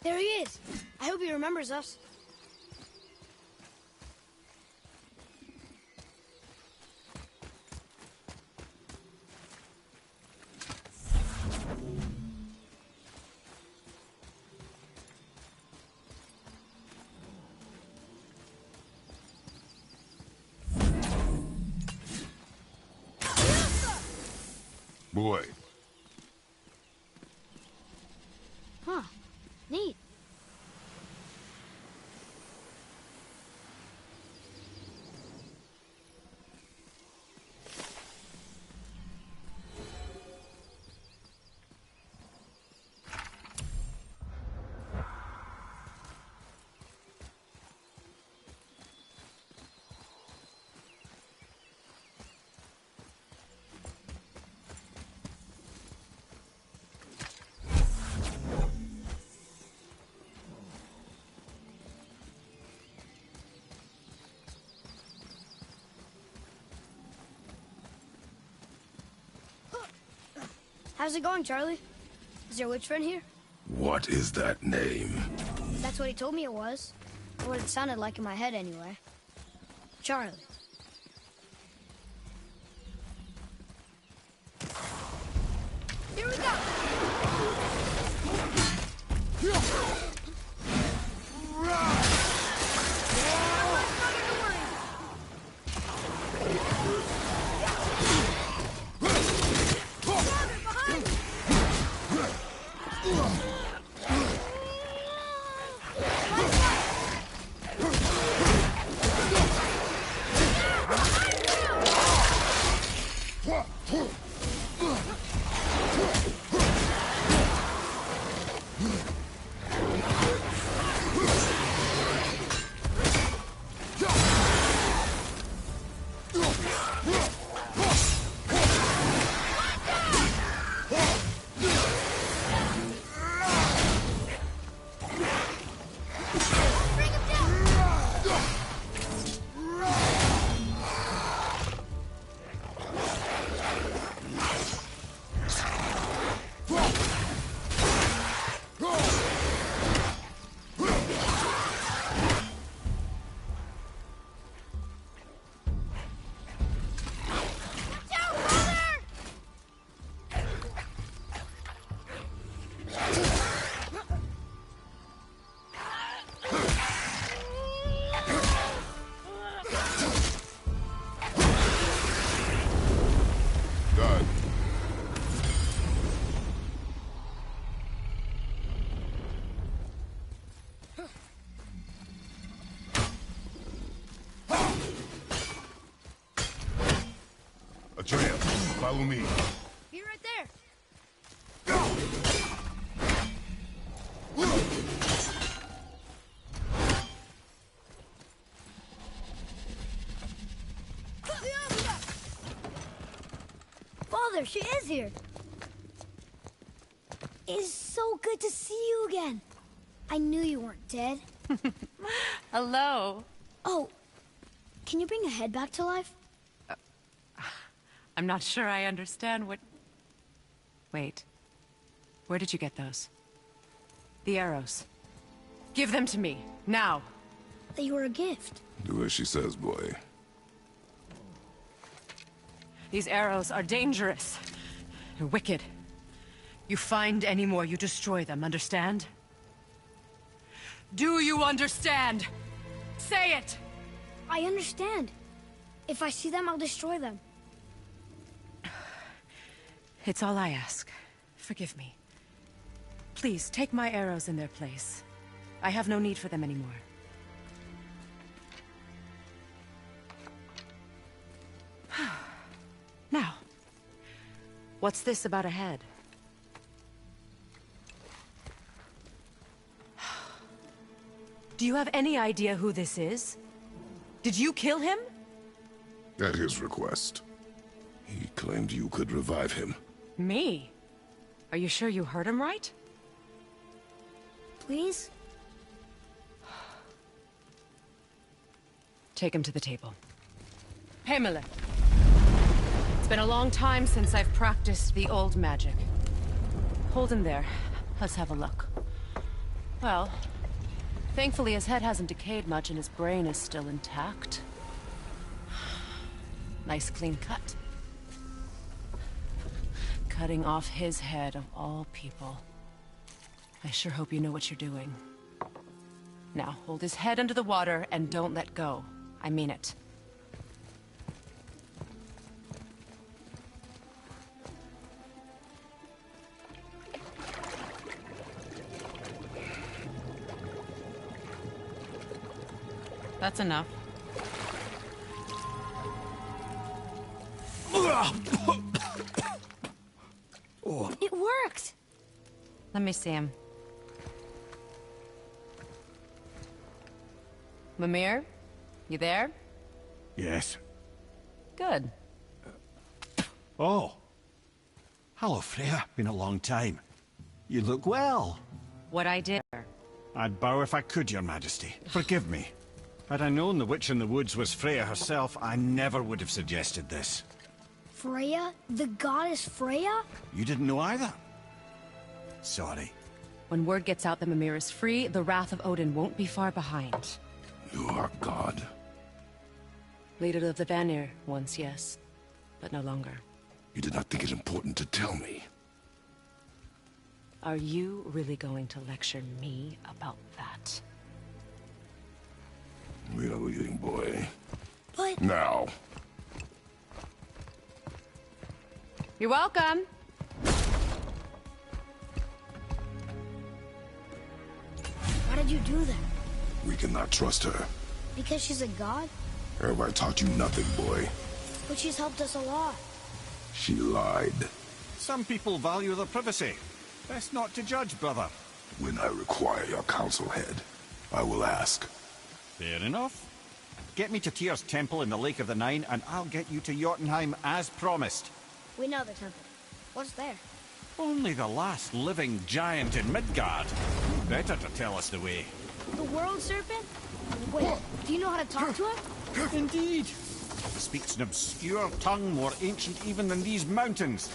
There he is! I hope he remembers us. Boy. Huh. Neat. How's it going, Charlie? Is your witch friend here? What is that name? That's what he told me it was. Or what it sounded like in my head, anyway. Charlie. Here we go! Follow me. Be right there. Father, she is here. It is so good to see you again. I knew you weren't dead. Hello. Oh, can you bring a head back to life? I'm not sure I understand what... Wait. Where did you get those? The arrows. Give them to me, now. They were a gift. Do as she says, boy. These arrows are dangerous. They're wicked. You find any more, you destroy them, understand? Do you understand? Say it! I understand. If I see them, I'll destroy them. It's all I ask. Forgive me. Please, take my arrows in their place. I have no need for them anymore. Now, what's this about a head? Do you have any idea who this is? Did you kill him? At his request. He claimed you could revive him. Me? Are you sure you heard him right? Please? Take him to the table. Pamela. It's been a long time since I've practiced the old magic. Hold him there. Let's have a look. Well, thankfully his head hasn't decayed much and his brain is still intact. Nice clean cut. Cutting off his head of all people. I sure hope you know what you're doing. Now, hold his head under the water and don't let go. I mean it. That's enough. It worked! Let me see him. Mimir? You there? Yes. Good. Oh. Hello, Freya. Been a long time. You look well. What I did... I'd bow if I could, Your Majesty. Forgive me. Had I known the witch in the woods was Freya herself, I never would have suggested this. Freya? The goddess Freya? You didn't know either? Sorry. When word gets out that Mimir is free, the wrath of Odin won't be far behind. You are God. Leader of the Vanir, once, yes. But no longer. You did not think it important to tell me. Are you really going to lecture me about that? We are leaving, boy. But... Now. You're welcome. Why did you do that? We cannot trust her. Because she's a god? Have I taught you nothing, boy? But she's helped us a lot. She lied. Some people value their privacy. Best not to judge, brother. When I require your council head, I will ask. Fair enough. Get me to Tyr's temple in the Lake of the Nine, and I'll get you to Jotunheim as promised. We know the temple. What's there? Only the last living giant in Midgard. Better to tell us the way. The world serpent? Wait, do you know how to talk to him? Indeed. He speaks an obscure tongue more ancient even than these mountains.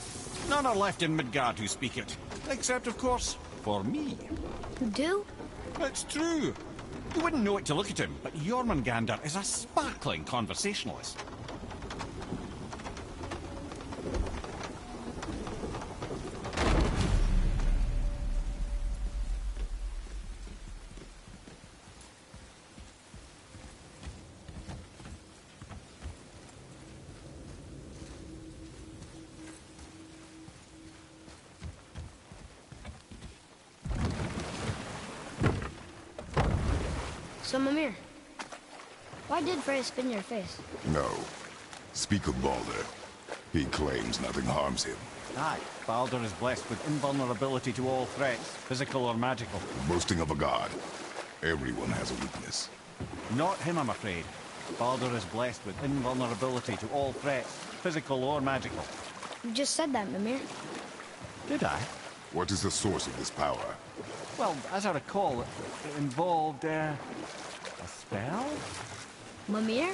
None are left in Midgard who speak it. Except, of course, for me. You do? It's true. You wouldn't know it to look at him, but Jormungandr is a sparkling conversationalist. So, Mimir, why did Freya spit in your face? No. Speak of Baldur. He claims nothing harms him. Aye, Baldur is blessed with invulnerability to all threats, physical or magical. Boasting of a god. Everyone has a weakness. Not him, I'm afraid. Baldur is blessed with invulnerability to all threats, physical or magical. You just said that, Mimir. Did I? What is the source of this power? Well, as I recall, it involved, a spell? Mimir?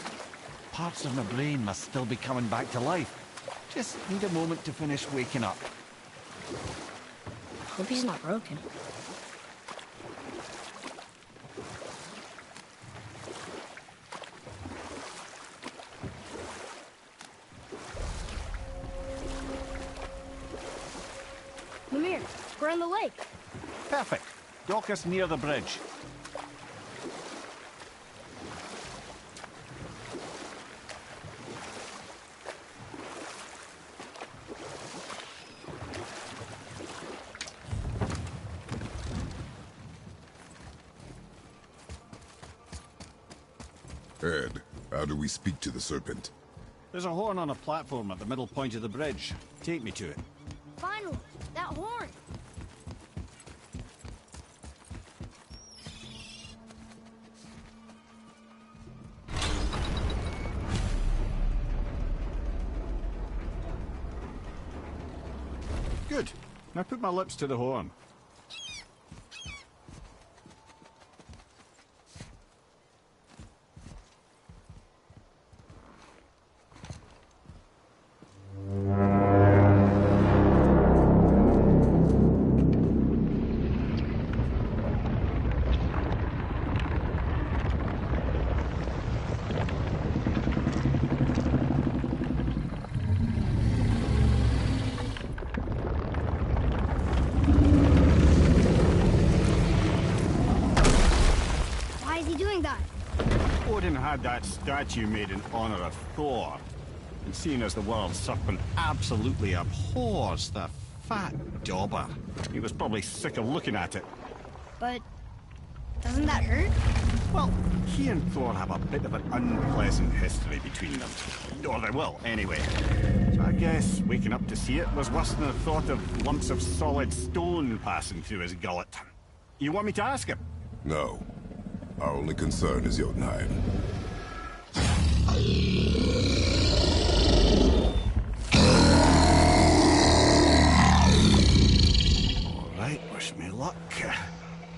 Parts of my brain must still be coming back to life. Just need a moment to finish waking up. Hope he's not broken. Mimir, we're on the lake. Perfect. Dock us near the bridge. Ed, how do we speak to the serpent? There's a horn on a platform at the middle point of the bridge. Take me to it. Finally, that horn. Good. Now put my lips to the horn. doing that? Odin had that statue made in honor of Thor. And seeing as the world serpent absolutely abhors the fat dauber, he was probably sick of looking at it. But doesn't that hurt? Well, he and Thor have a bit of an unpleasant history between them. Or they will, anyway. So I guess waking up to see it was worse than the thought of lumps of solid stone passing through his gullet. You want me to ask him? No. Our only concern is Jotunheim. Alright, wish me luck.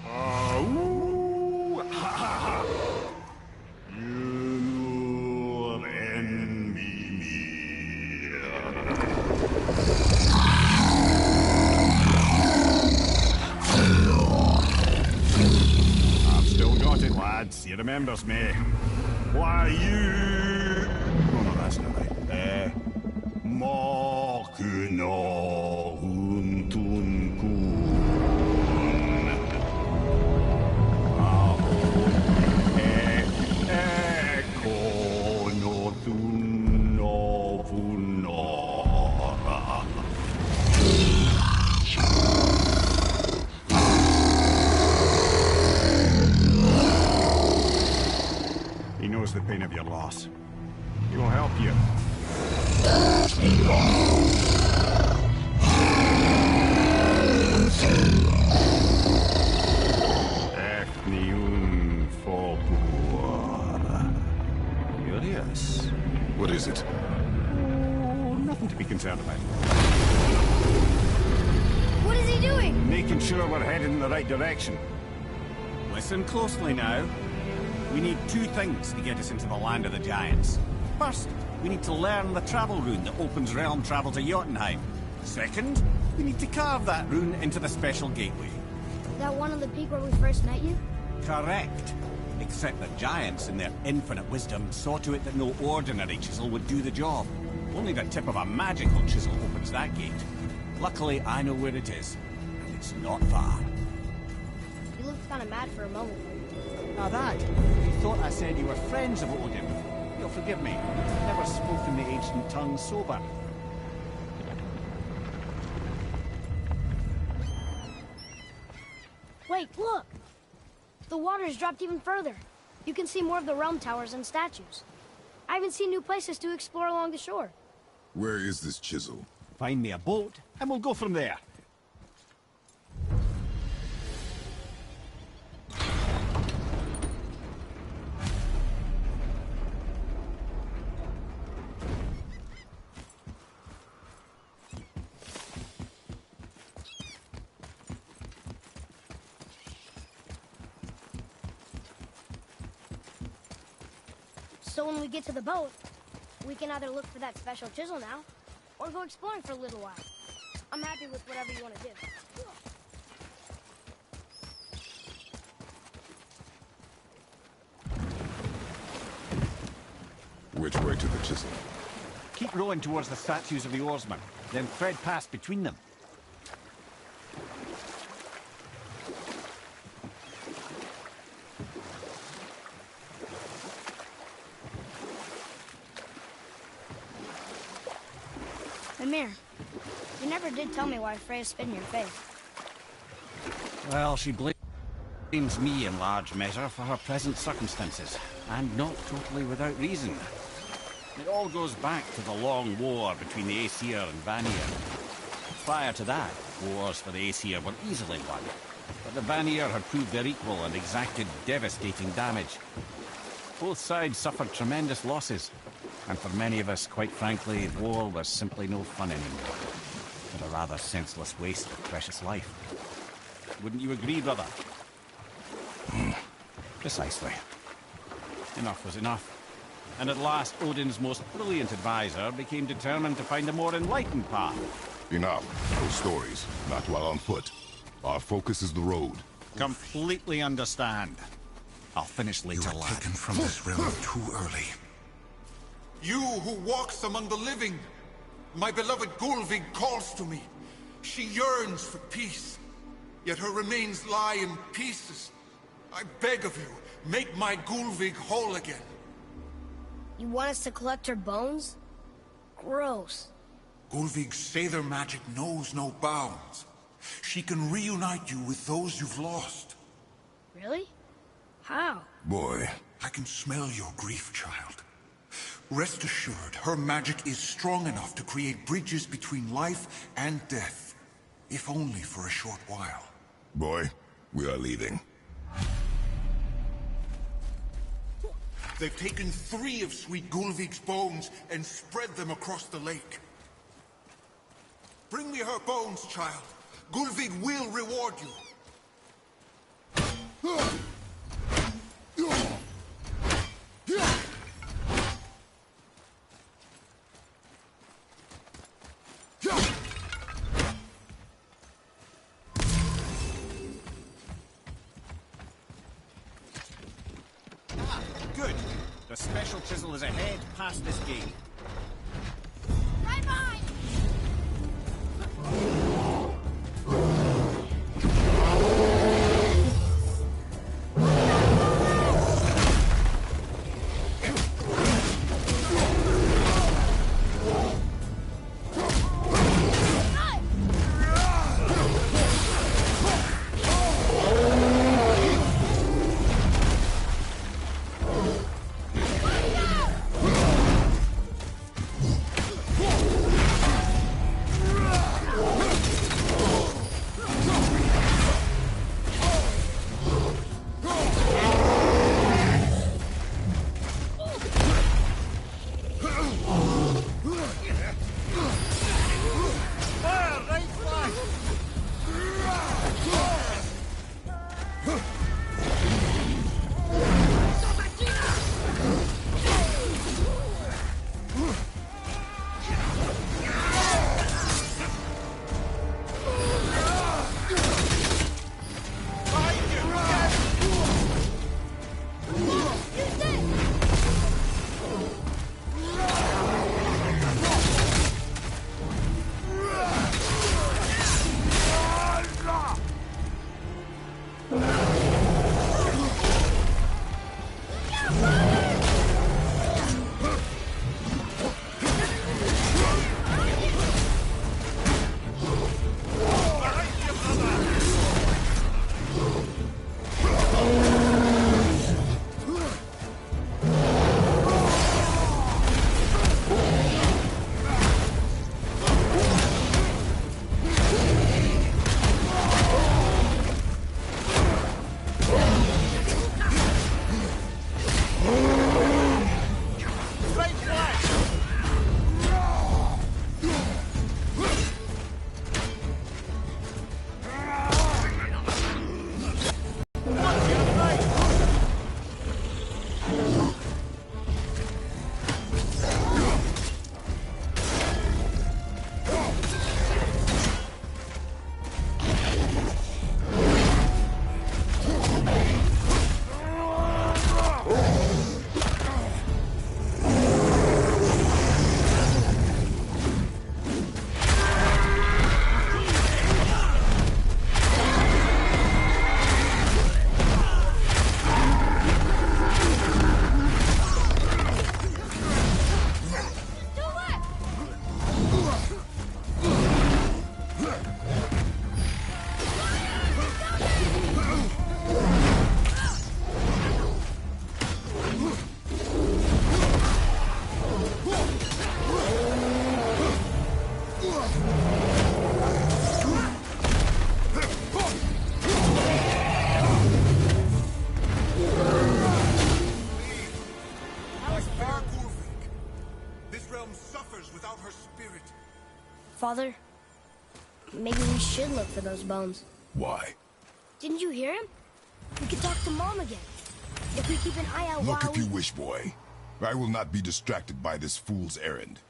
Ooh, ha, ha, ha. You envy me. I've still got it, lads. He remembers me. Why, you... Oh, no, that's not right. Mokuno Huntun Kun. Eko no Tuno Funora. He knows the pain of your loss. He will help you. Curious. What is it? Oh, nothing to be concerned about. What is he doing? Making sure we're heading in the right direction. Listen closely now. We need two things to get us into the land of the giants. First, we need to learn the travel rune that opens realm travel to Jotunheim. Second, we need to carve that rune into the special gateway. That one on the peak where we first met you? Correct. Except the giants, in their infinite wisdom, saw to it that no ordinary chisel would do the job. Only the tip of a magical chisel opens that gate. Luckily, I know where it is, and it's not far. You looked kind of mad for a moment. Now that, you thought I said you were friends of Odin. You'll forgive me. I've never spoken the ancient tongue sober. Wait, look! The water's dropped even further. You can see more of the realm towers and statues. I even see new places to explore along the shore. Where is this chisel? Find me a boat, and we'll go from there. So when we get to the boat, we can either look for that special chisel now, or go exploring for a little while. I'm happy with whatever you want to do. Which way to the chisel? Keep rowing towards the statues of the oarsmen, then thread past between them. Mimir, you never did tell me why Freya spit in your face. Well, she blames me in large measure for her present circumstances, and not totally without reason. It all goes back to the long war between the Aesir and Vanir. Prior to that, wars for the Aesir were easily won, but the Vanir had proved their equal and exacted devastating damage. Both sides suffered tremendous losses, and for many of us, quite frankly, war was simply no fun anymore, but a rather senseless waste of precious life. Wouldn't you agree, brother? Precisely. Enough was enough. And at last, Odin's most brilliant advisor became determined to find a more enlightened path. Enough. No stories. Not while on foot. Our focus is the road. Completely understand. I'll finish later, You were lad. taken from this realm too early. You who walks among the living, my beloved Gulvig calls to me. She yearns for peace, yet her remains lie in pieces. I beg of you, Make my Gulvig whole again. You want us to collect her bones? Gross. Gulvig's Seidr magic knows no bounds. She can reunite you with those you've lost. Really? How? Boy. I can smell your grief, child. Rest assured, her magic is strong enough to create bridges between life and death. If only for a short while. Boy, we are leaving. They've taken 3 of Sweet Gulvig's bones and spread them across the lake. Bring me her bones, child. Gulvig will reward you. Good. The special chisel is ahead past this gate. Right behind! Father, maybe we should look for those bones. Why? Didn't you hear him? We could talk to Mom again. If we keep an eye out Look while if you wish, boy. I will not be distracted by this fool's errand.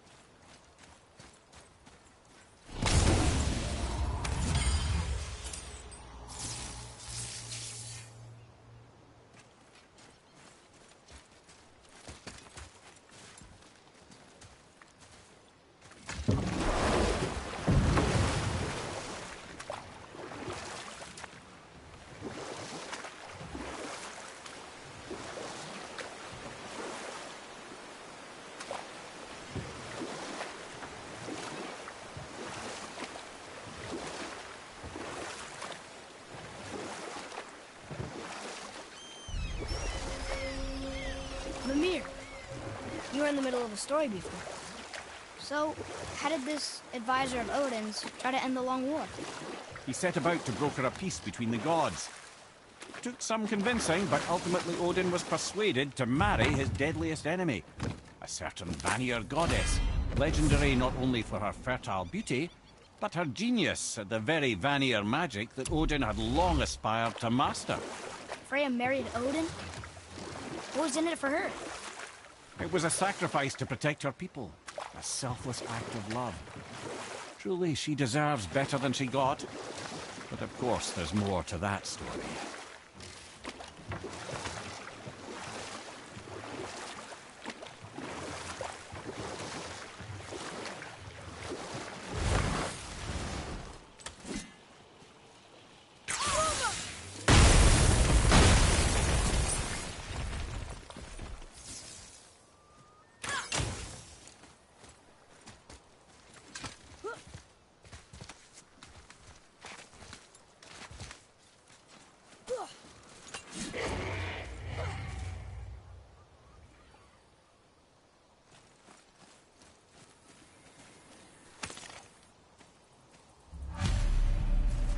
in the middle of a story before. So, how did this advisor of Odin's try to end the Long War? He set about to broker a peace between the gods. Took some convincing, but ultimately Odin was persuaded to marry his deadliest enemy, a certain Vanir goddess, legendary not only for her fertile beauty, but her genius at the very Vanir magic that Odin had long aspired to master. Freya married Odin? What was in it for her? It was a sacrifice to protect her people, a selfless act of love. Truly, she deserves better than she got. But of course, there's more to that story.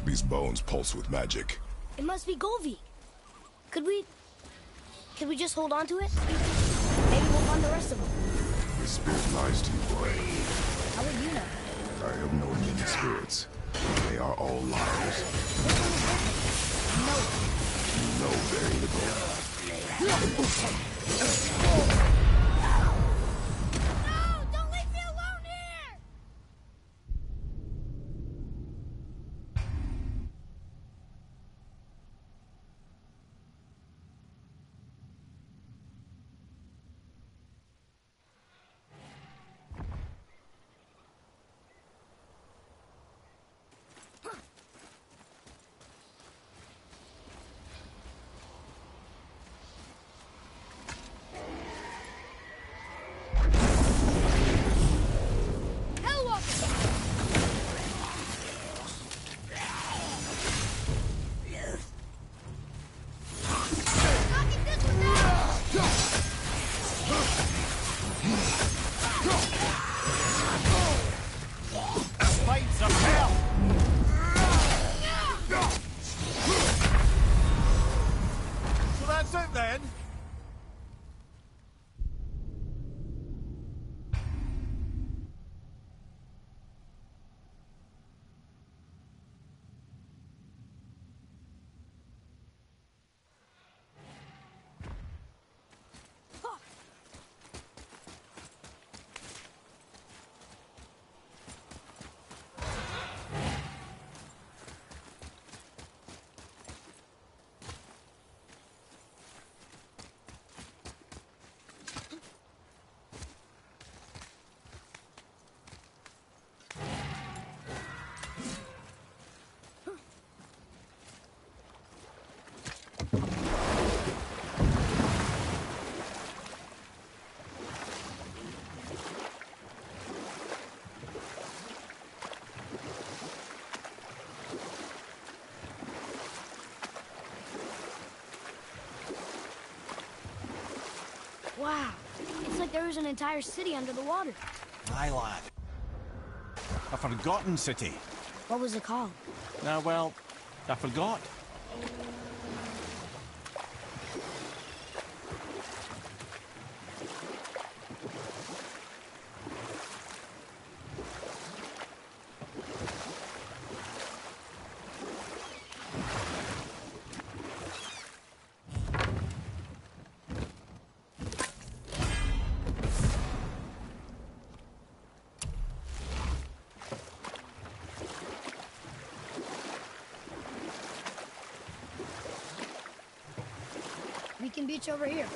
These bones pulse with magic. It must be Golvi. Could we just hold on to it? Maybe we'll find the rest of them. The spirit lies to you, boy. How would you know? I have known many spirits. They are all liars. No. You know very little. Don't leave me alone here! Wow, it's like there was an entire city under the water. Aye, lad. A forgotten city. What was it called? Well, I forgot. We can beach over here.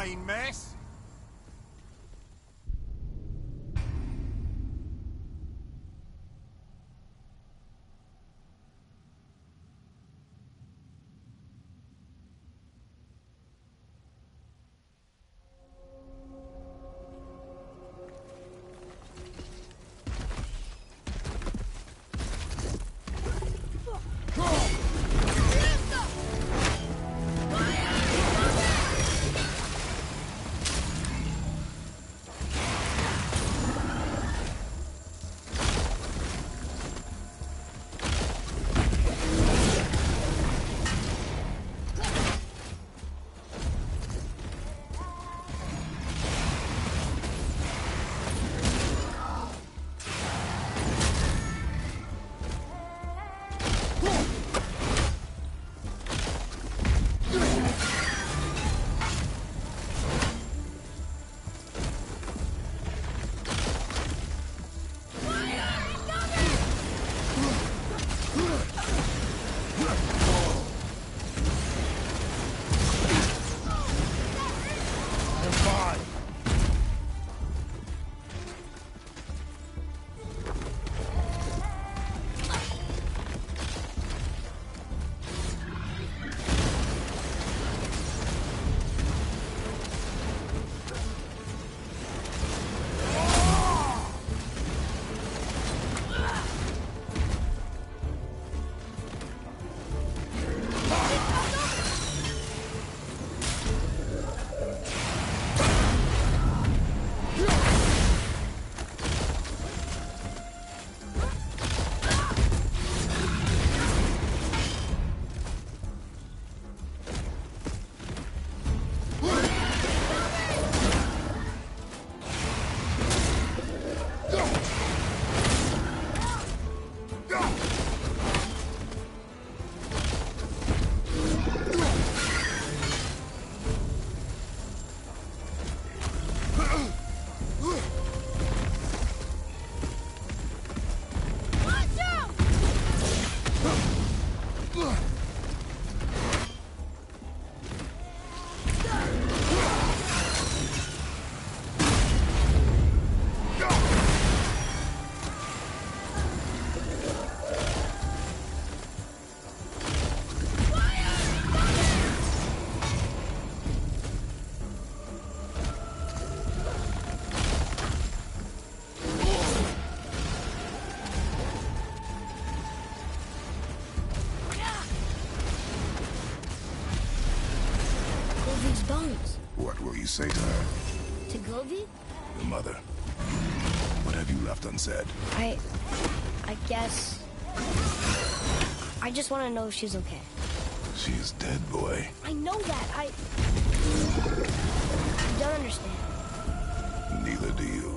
mean mess? What will you say to her? To Govi? Your mother. What have you left unsaid? I guess... I just want to know if she's okay. She is dead, boy. I know that. I don't understand. Neither do you.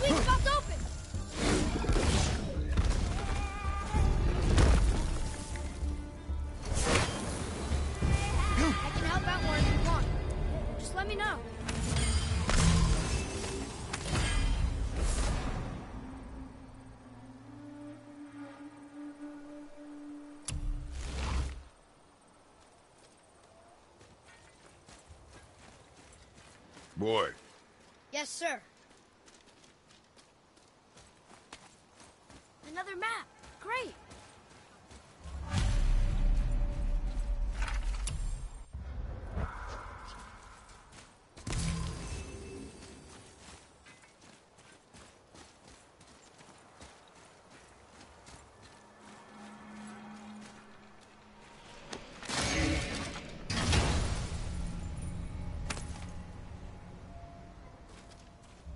Sweet spot's open! I can help out wherever you want. Just let me know. Boy. Yes, sir. Another map. Great.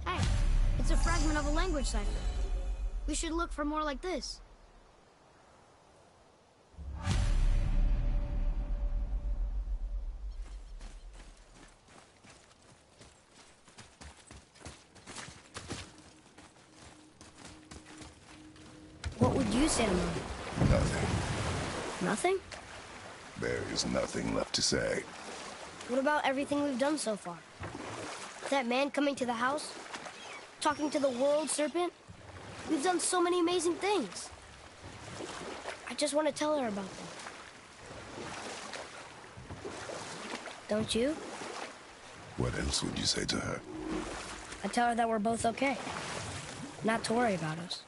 Hey, it's a fragment of a language cipher. We should look for more like this. What would you say to Mom? Nothing. Nothing? There is nothing left to say. What about everything we've done so far? That man coming to the house? Talking to the world serpent? We've done so many amazing things. I just want to tell her about them. Don't you? What else would you say to her? I tell her that we're both okay. Not to worry about us.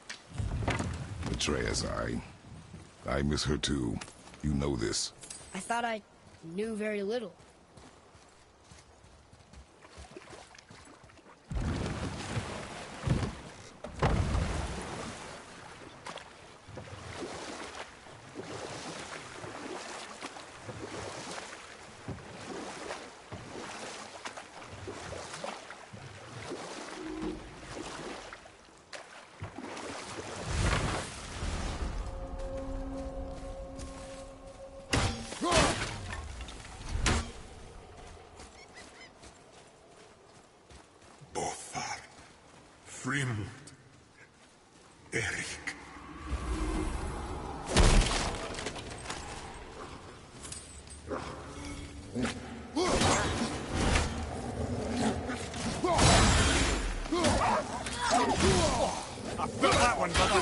Atreus, I miss her too. You know this. I thought I knew very little. Frimund. Erik. I felt that one, brother.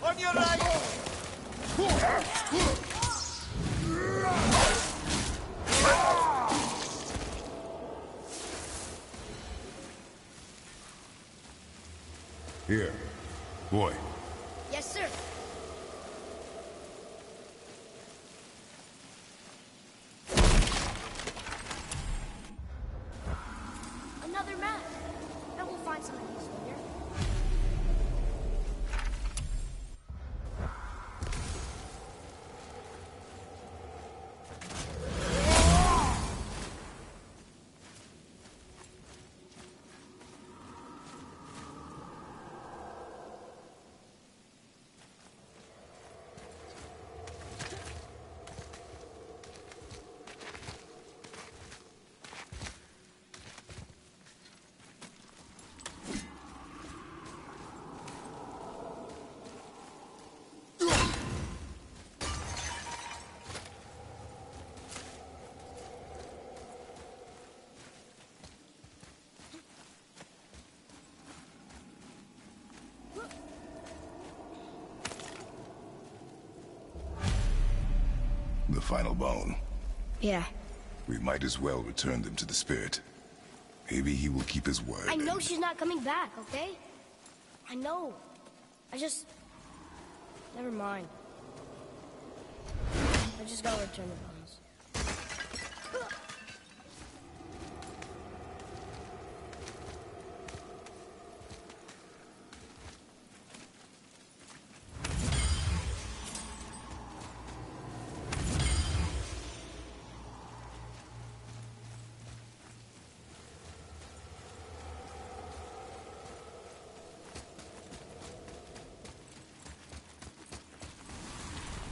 On your right! Here. Boy. Yes, sir. Another map. I will find something useful here. The final bone. Yeah. We might as well return them to the spirit. Maybe he will keep his word. I know she's not coming back, okay? I know. Never mind. I just gotta return the bones.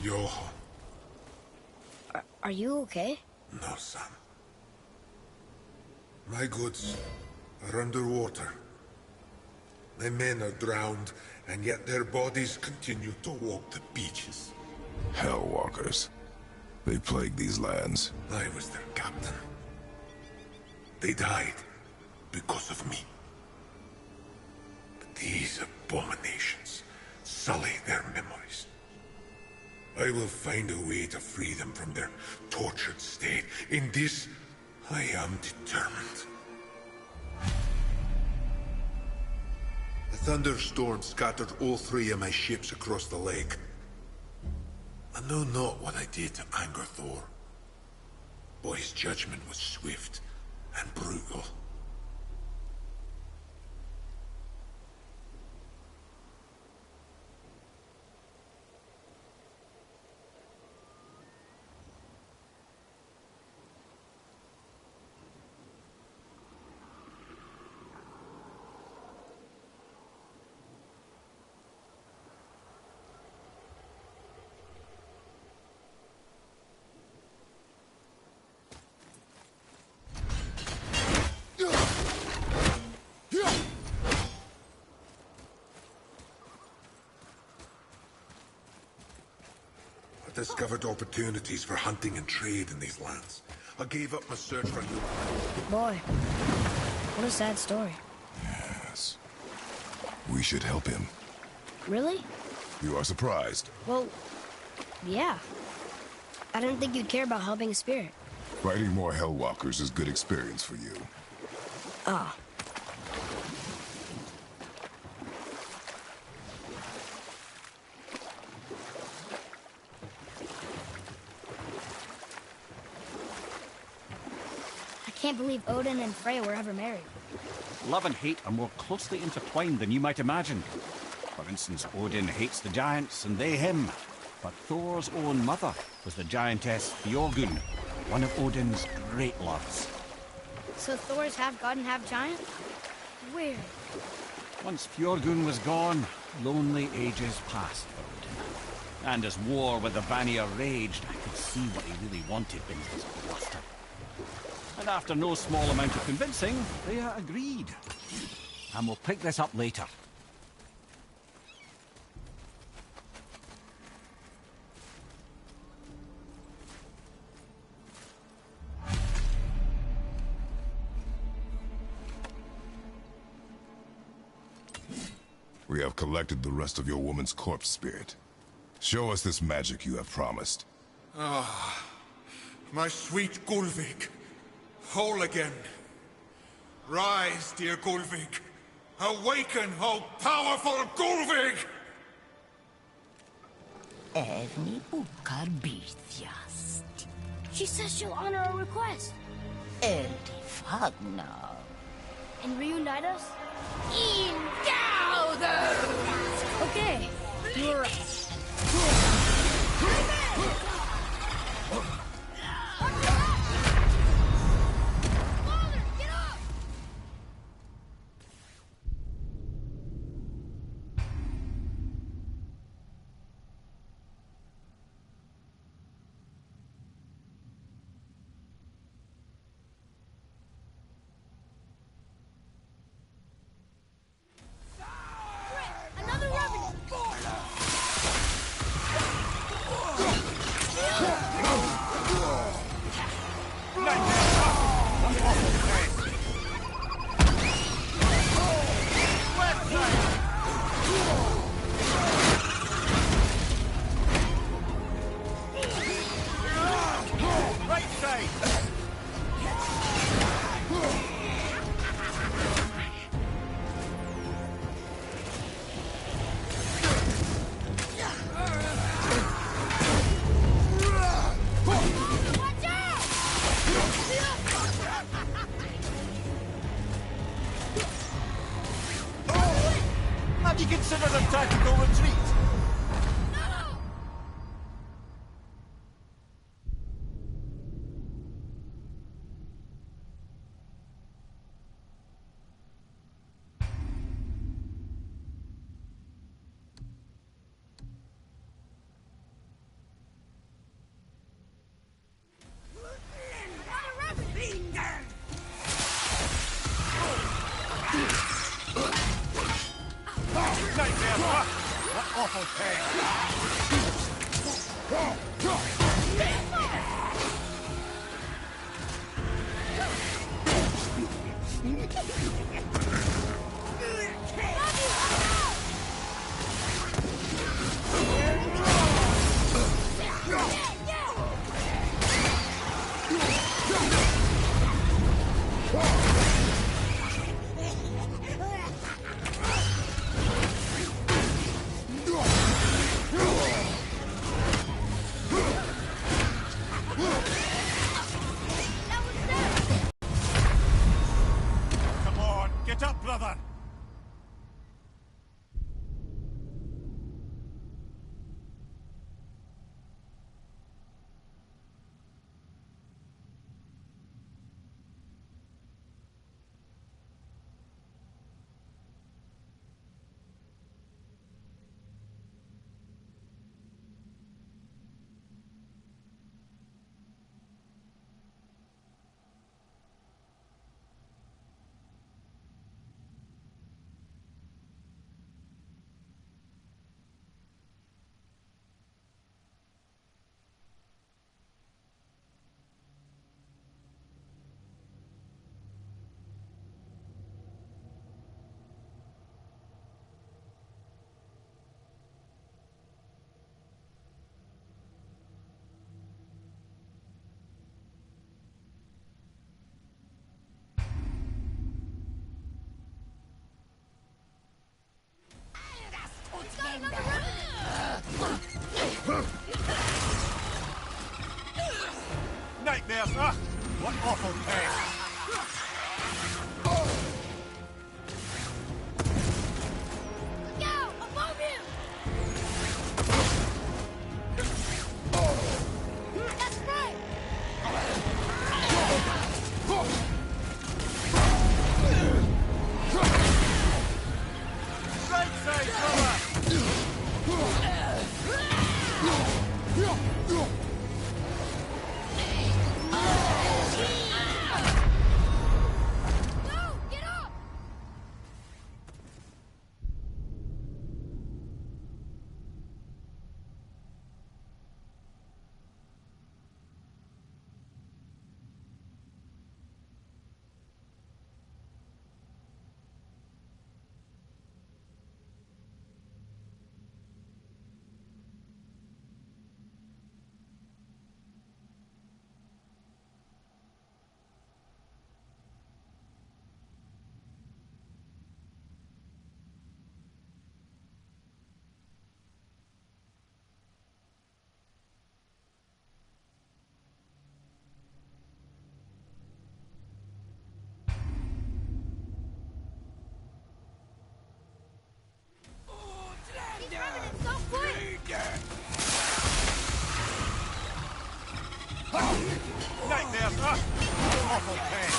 Johan. Are you okay? No, son. My goods are underwater. My men are drowned, and yet their bodies continue to walk the beaches. Hellwalkers. They plague these lands. I was their captain. They died because of me. But these abominations sully their memories. I will find a way to free them from their tortured state. In this, I am determined. A thunderstorm scattered all 3 of my ships across the lake. I know not what I did to anger Thor. But his judgment was swift and brutal. I discovered opportunities for hunting and trade in these lands. I gave up my search for you. Boy, what a sad story. Yes. We should help him. Really? You are surprised. Well, yeah. I didn't think you'd care about helping a spirit. Fighting more Hellwalkers is good experience for you. Ah. I can't believe Odin and Freya were ever married. Love and hate are more closely intertwined than you might imagine. For instance, Odin hates the giants and they him. But Thor's own mother was the giantess Fjorgun, one of Odin's great loves. So Thor's half god and half giant? Weird. Once Fjorgun was gone, lonely ages passed for Odin. And as war with the Vanir raged, I could see what he really wanted in his bluster. And after no small amount of convincing, Freya agreed. And we'll pick this up later. We have collected the rest of your woman's corpse spirit. Show us this magic you have promised. Ah, my sweet Gulvig. Whole again. Rise, dear Gulvig. Awaken, oh powerful Gulvig! Evni bukar bitjast. She says she'll honor our request. Eldi fagna. And reunite us? Ingauder! Okay, you're right. Another revenant! Have you considered a tactical retreat? Nightmare! What awful pain! Come on, get up, brother! Nightmare, sir! What awful pain! Go! Above him! That's right! Right side, brother! He's running it so quick! Nightmare, sir! What awful pain!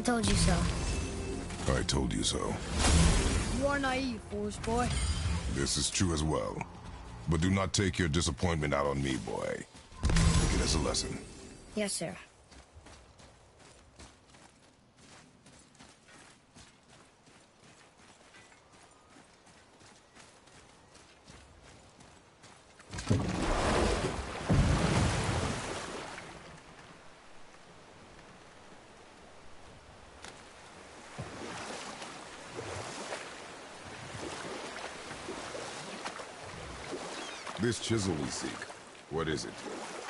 told you so. I told you so. You are naive, foolish boy. This is true as well. But do not take your disappointment out on me, boy. Take it as a lesson. Yes, sir. This chisel we seek, what is it?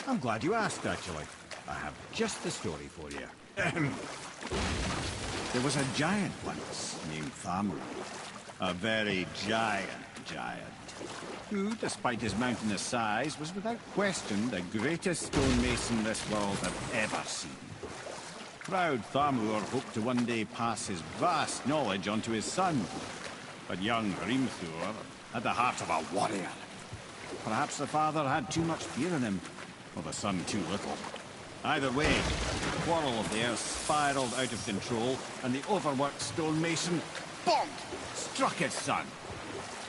I'm glad you asked, actually. I have just the story for you. There was a giant once named Thamur. A very giant, who, despite his mountainous size, was without question the greatest stonemason this world had ever seen. Proud Thamur hoped to one day pass his vast knowledge on to his son. But young Hrimthur had the heart of a warrior. Perhaps the father had too much fear in him, or the son too little. Either way, the quarrel of theirs spiraled out of control, and the overworked stonemason, bonk, struck his son.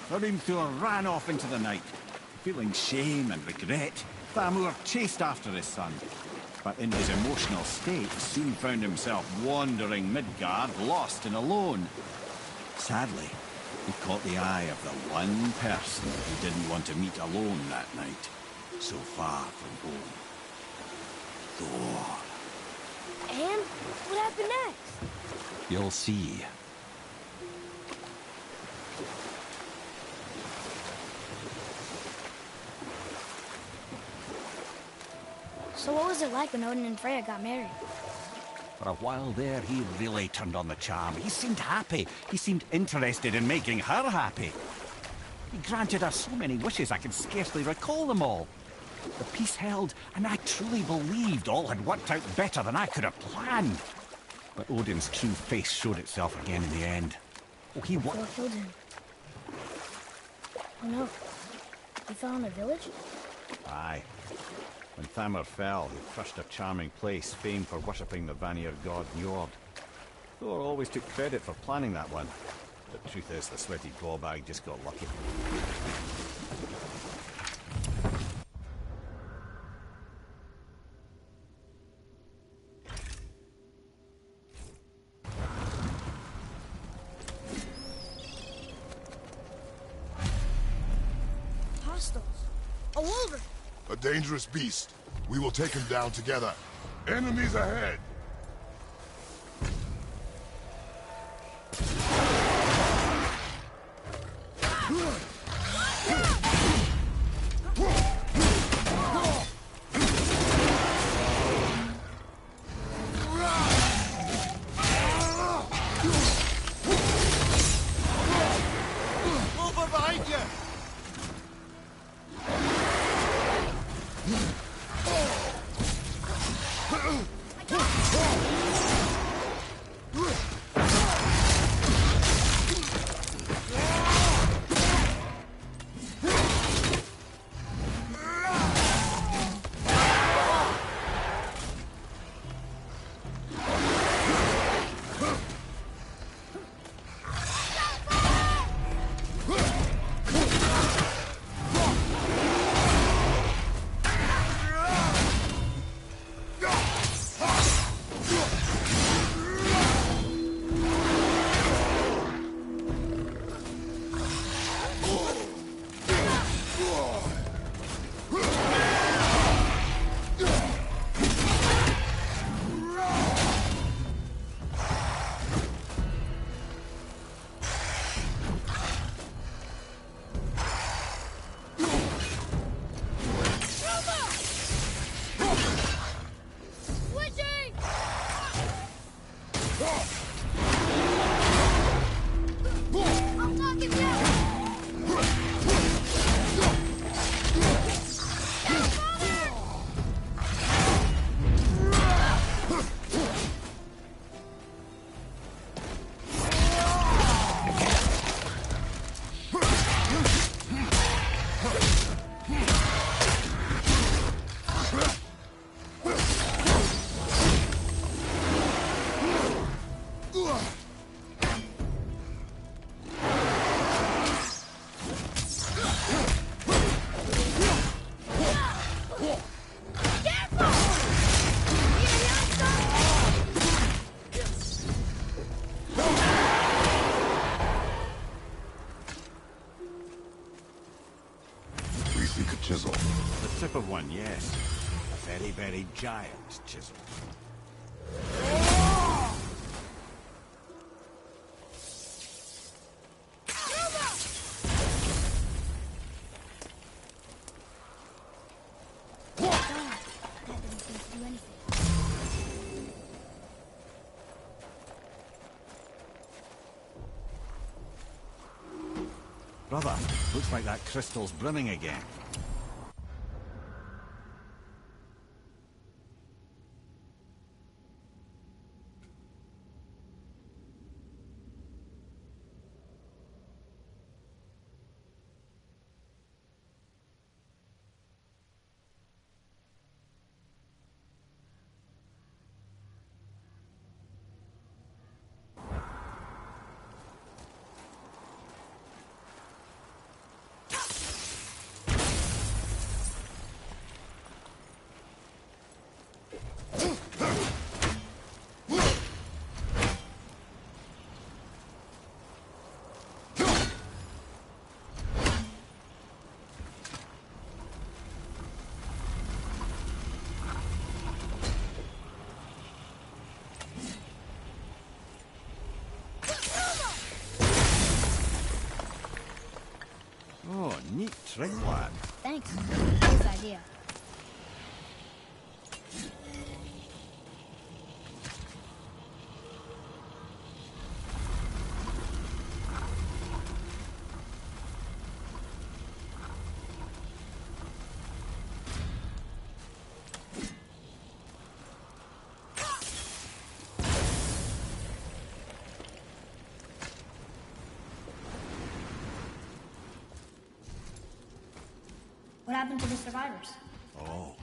Hrimthur ran off into the night. Feeling shame and regret, Thamur chased after his son. But in his emotional state, soon found himself wandering Midgard, lost and alone. Sadly, he caught the eye of the one person he didn't want to meet alone that night, so far from home. Thor. And what happened next? You'll see. So what was it like when Odin and Freya got married? For a while there, he really turned on the charm. He seemed happy. He seemed interested in making her happy. He granted her so many wishes I can scarcely recall them all. The peace held, and I truly believed all had worked out better than I could have planned. But Odin's true face showed itself again in the end. Oh, he Thor killed him. Oh no. He fell in a village? Aye. When Thamur fell, he crushed a charming place famed for worshipping the Vanir god Njord. Thor always took credit for planning that one. But the truth is, the sweaty ballbag just got lucky. Hostiles. A wolverine. A dangerous beast. We will take him down together. Enemies ahead! Over behind you! tip of one, yes. A very, very giant chisel. Brother, looks like that crystal's brimming again. Oh, neat trick, lad. Thanks. Good idea. What happened to the survivors? Oh,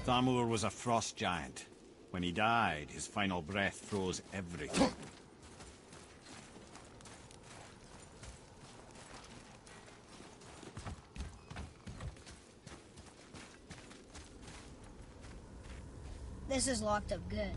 Thamur was a frost giant. When he died, his final breath froze everything. This is locked up good.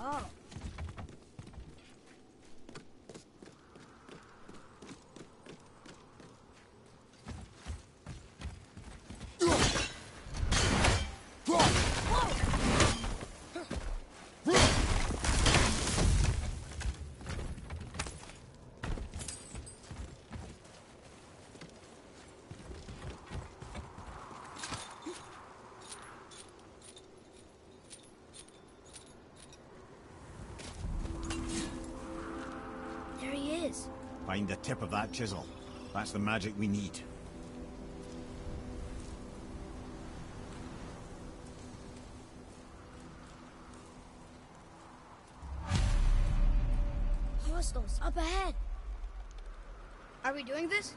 Oh. Find the tip of that chisel. That's the magic we need. Hostiles up ahead. Are we doing this?